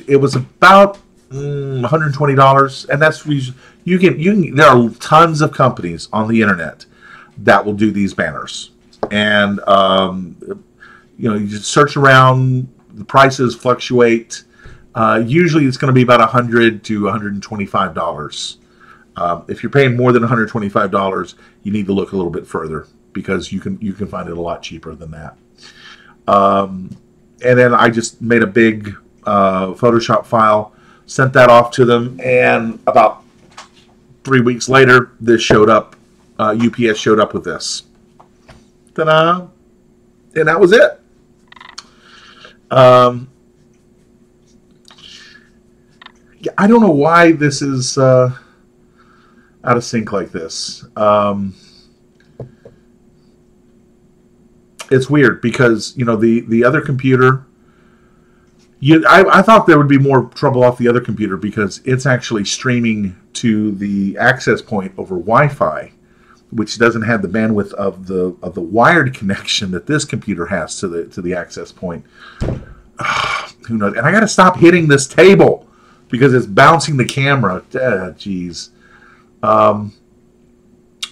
it was about $120, and that's you can. There are tons of companies on the internet that will do these banners, and you just search around. The prices fluctuate. Usually, it's going to be about $100 to $125. If you're paying more than $125, you need to look a little bit further because you can find it a lot cheaper than that. And then I just made a big Photoshop file, sent that off to them, and about 3 weeks later, this showed up. UPS showed up with this. Ta-da! And that was it. Yeah, I don't know why this is out of sync like this. It's weird because, the other computer, I thought there would be more trouble off the other computer because it's actually streaming to the access point over Wi-Fi, which doesn't have the bandwidth of the wired connection that this computer has to the access point. Who knows? And I got to stop hitting this table because it's bouncing the camera. Jeez.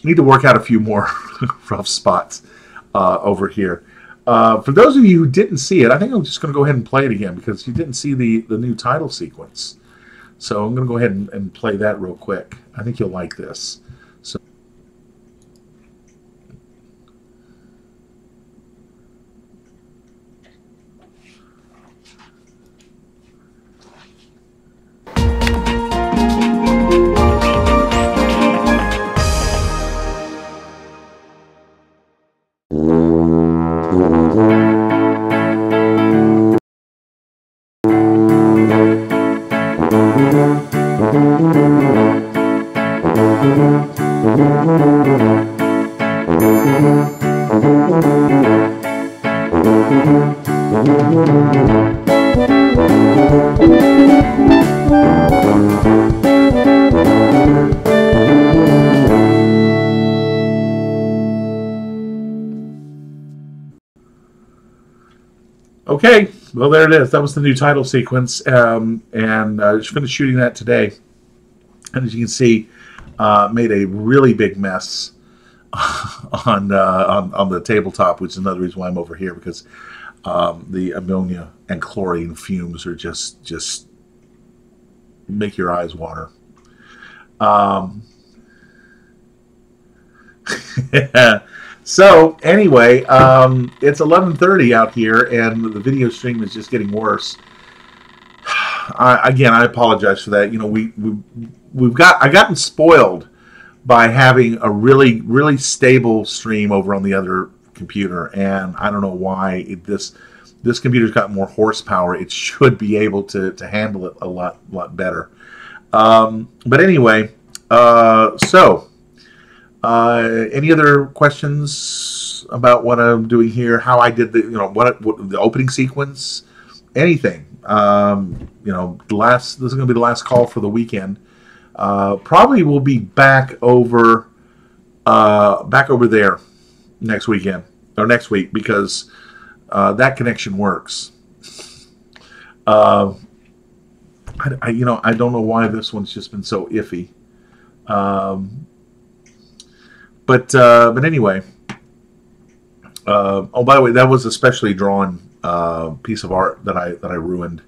Need to work out a few more rough spots. Over here. For those of you who didn't see it, I think I'm just going to go ahead and play it again because you didn't see the new title sequence. So I'm going to go ahead and play that real quick. I think you'll like this. So. Okay, well there it is. That was the new title sequence, and I just finished shooting that today. And as you can see, made a really big mess on the tabletop, which is another reason why I'm over here because the ammonia and chlorine fumes are just make your eyes water. So anyway, it's 11:30 out here, and the video stream is just getting worse. I apologize for that. I've gotten spoiled by having a really stable stream over on the other computer, and I don't know why this computer's got more horsepower. It should be able to handle it a lot better. But anyway, Any other questions about what I'm doing here? How I did the, what the opening sequence? Anything? This is going to be the last call for the weekend. Probably will be back over there next weekend or next week because that connection works. I don't know why this one's just been so iffy. But anyway. Oh, by the way, that was a specially drawn piece of art that I ruined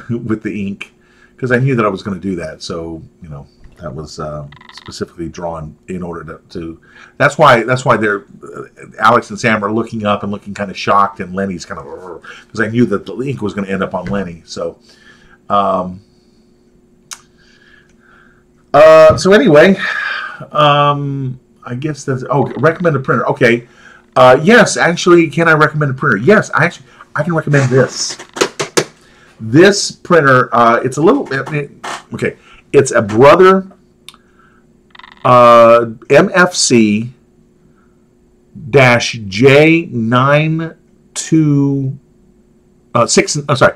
with the ink because I knew that I was going to do that. So that was specifically drawn in order to. That's why they're Alex and Sam are looking up and looking kind of shocked, and Lenny's kind of because I knew that the ink was going to end up on Lenny. So. So anyway, I guess that's recommended printer. Okay. Yes, actually, can I recommend a printer? Yes, I can recommend this. This printer, it's a little okay. It's a Brother MFC -J92 6. I'm sorry,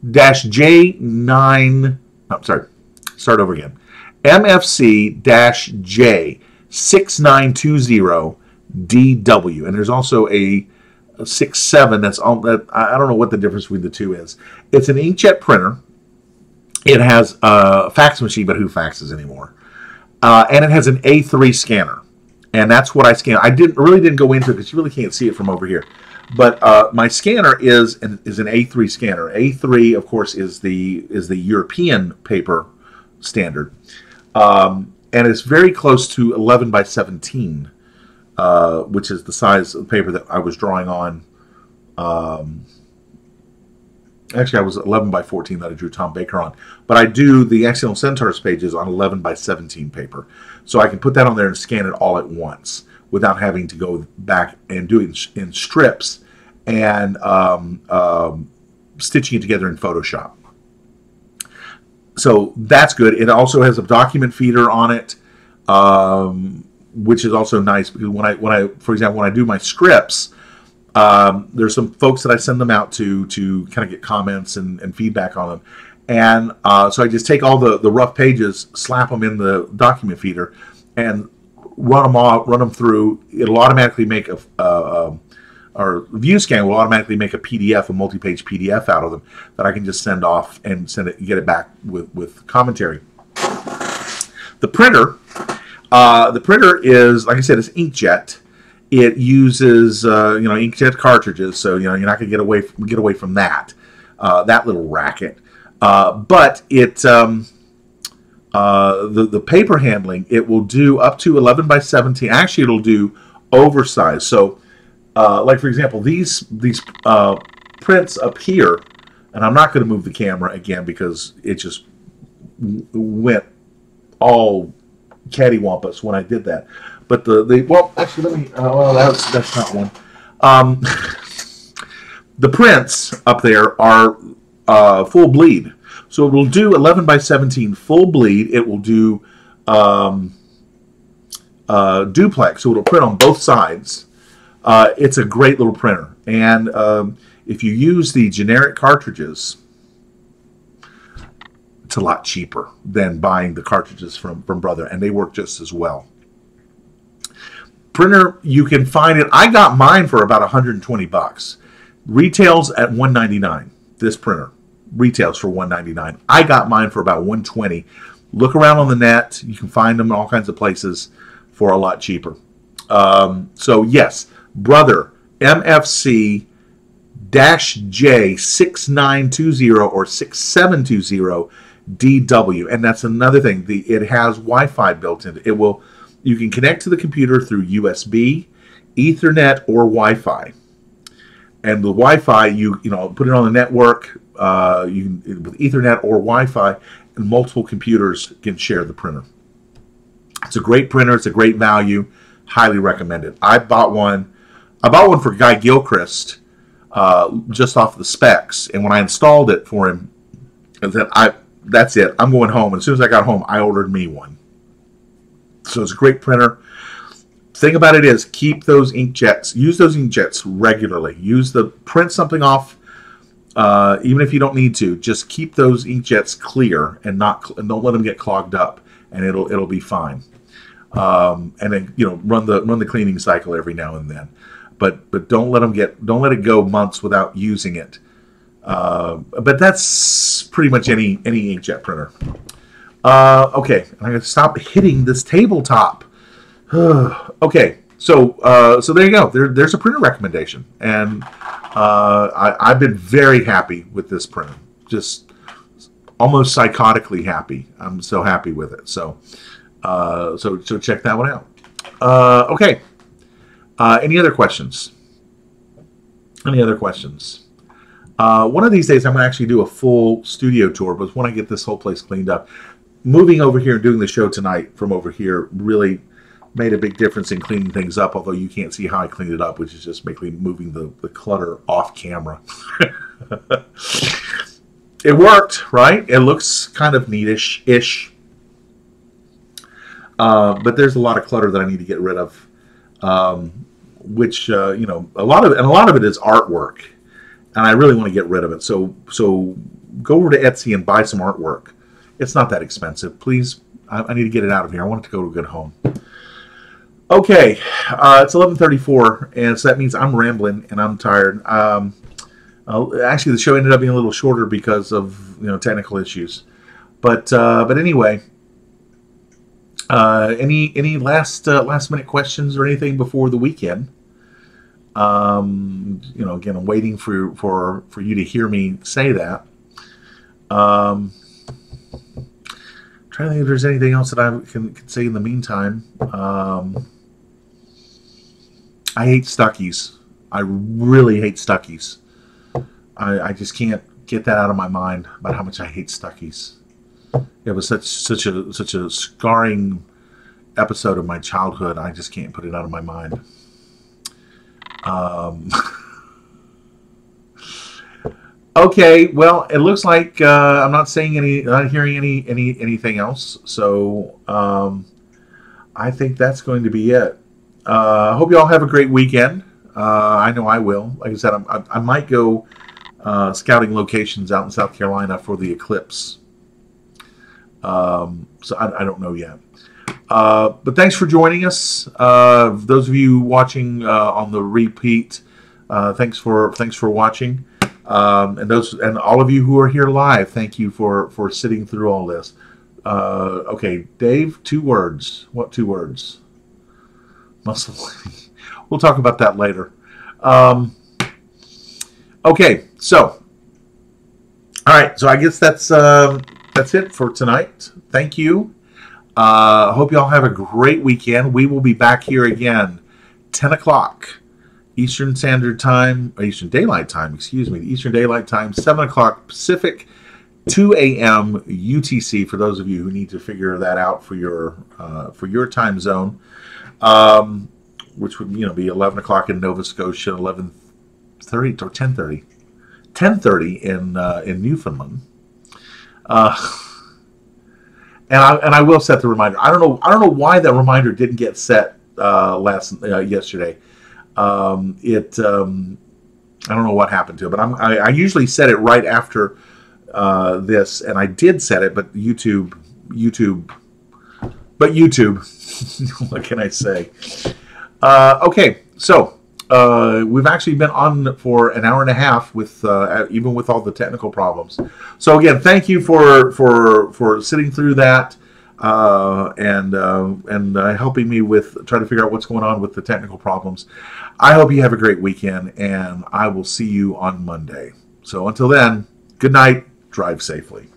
-J9. I'm sorry. Start over again. MFC-J6920. DW, and there's also a 6.7 that's on that. I don't know what the difference between the two is. It's an inkjet printer. It has a fax machine, but who faxes anymore? And it has an A3 scanner, and that's what I scan. I really didn't go into it because you really can't see it from over here. But my scanner is an A3 scanner. A3, of course, is the European paper standard, and it's very close to 11 by 17. Which is the size of the paper that I was drawing on. Actually, I was 11 by 14 that I drew Tom Baker on. But I do the Accidental Centaurs pages on 11 by 17 paper. So I can put that on there and scan it all at once without having to go back and do it in strips and stitching it together in Photoshop. So that's good. It also has a document feeder on it. Which is also nice because when I, for example, when I do my scripts, there's some folks that I send them out to kind of get comments and feedback on them, and so I just take all the rough pages, slap them in the document feeder, and run them through. It'll automatically make or ViewScan will automatically make a PDF, a multi-page PDF out of them that I can just send off and get it back with commentary. The printer. The printer is, like I said, it's inkjet. It uses, inkjet cartridges, so you're not going to get away from that little racket. But it, the paper handling, it will do up to 11 by 17. Actually, it'll do oversized. So, like for example, these prints up here, and I'm not going to move the camera again because it just went all cattywampus when I did that, but actually let me. That's not one. The prints up there are full bleed, so it will do 11 by 17 full bleed. It will do duplex, so it'll print on both sides. It's a great little printer, and if you use the generic cartridges, it's a lot cheaper than buying the cartridges from Brother, and they work just as well. Printer, you can find it. I got mine for about $120. Retails at $199. This printer retails for $199. I got mine for about $120. Look around on the net. You can find them in all kinds of places for a lot cheaper. So yes, Brother MFC-J6920 or 6720 DW, and that's another thing. It has Wi-Fi built in. You can connect to the computer through USB, Ethernet, or Wi-Fi. And the Wi-Fi, you put it on the network. With Ethernet or Wi-Fi, and multiple computers can share the printer. It's a great printer. It's a great value. Highly recommended. I bought one for Guy Gilchrist just off the specs, and when I installed it for him, I said, that's it. I'm going home. And as soon as I got home, I ordered me one. So it's a great printer. Thing about it is, keep those inkjets. Use those inkjets regularly. Print something off, even if you don't need to. Just keep those inkjets clear and don't let them get clogged up, and it'll be fine. And then run the cleaning cycle every now and then, but don't let it go months without using it. But that's pretty much any inkjet printer. Okay, I'm gonna stop hitting this tabletop. Okay, so there you go. There's a printer recommendation, and I've been very happy with this printer. Just almost psychotically happy. I'm so happy with it. So check that one out. Okay. Any other questions? One of these days, I'm gonna actually do a full studio tour, but when I get this whole place cleaned up. Moving over here and doing the show tonight from over here really made a big difference in cleaning things up, although you can't see how I cleaned it up, which is just basically moving the clutter off camera. It worked, right? It looks kind of neatish-ish. But there's a lot of clutter that I need to get rid of, which, a lot of it is artwork, and I really want to get rid of it. So go over to Etsy and buy some artwork. It's not that expensive. Please, I need to get it out of here. I want it to go to a good home. Okay, it's 11:34, and so that means I'm rambling and I'm tired. Actually, the show ended up being a little shorter because of technical issues. But anyway, any last minute questions or anything before the weekend? Again, I'm waiting for you to hear me say that. Trying to think if there's anything else that I can say in the meantime. I hate Stuckies. I really hate Stuckies. I just can't get that out of my mind about how much I hate Stuckies. It was such a scarring episode of my childhood. I just can't put it out of my mind. Okay, well, it looks like I'm not hearing anything else. So I think that's going to be it. I hope you all have a great weekend. I know I will. Like I said, I might go scouting locations out in South Carolina for the eclipse. So I don't know yet. But thanks for joining us. Those of you watching on the repeat, thanks for watching. And all of you who are here live, thank you for sitting through all this. Okay, Dave, 2 words. What 2 words? Muscle. We'll talk about that later. Okay, so all right, so I guess that's it for tonight. Thank you. Hope you all have a great weekend. We will be back here again, 10 o'clock. Eastern Daylight Time, Eastern Daylight Time, 7 o'clock Pacific, 2 a.m. UTC, for those of you who need to figure that out for your time zone, which would be 11 o'clock in Nova Scotia, 11:30 or 10:30 in Newfoundland. And I will set the reminder. I don't know why that reminder didn't get set yesterday. I don't know what happened to it, but I usually set it right after this, and I did set it, but YouTube, what can I say? Okay, so we've actually been on for an hour and a half with even with all the technical problems. So again, thank you for sitting through that. And helping me with trying to figure out what's going on with the technical problems. I hope you have a great weekend, and I will see you on Monday. So until then, good night, drive safely.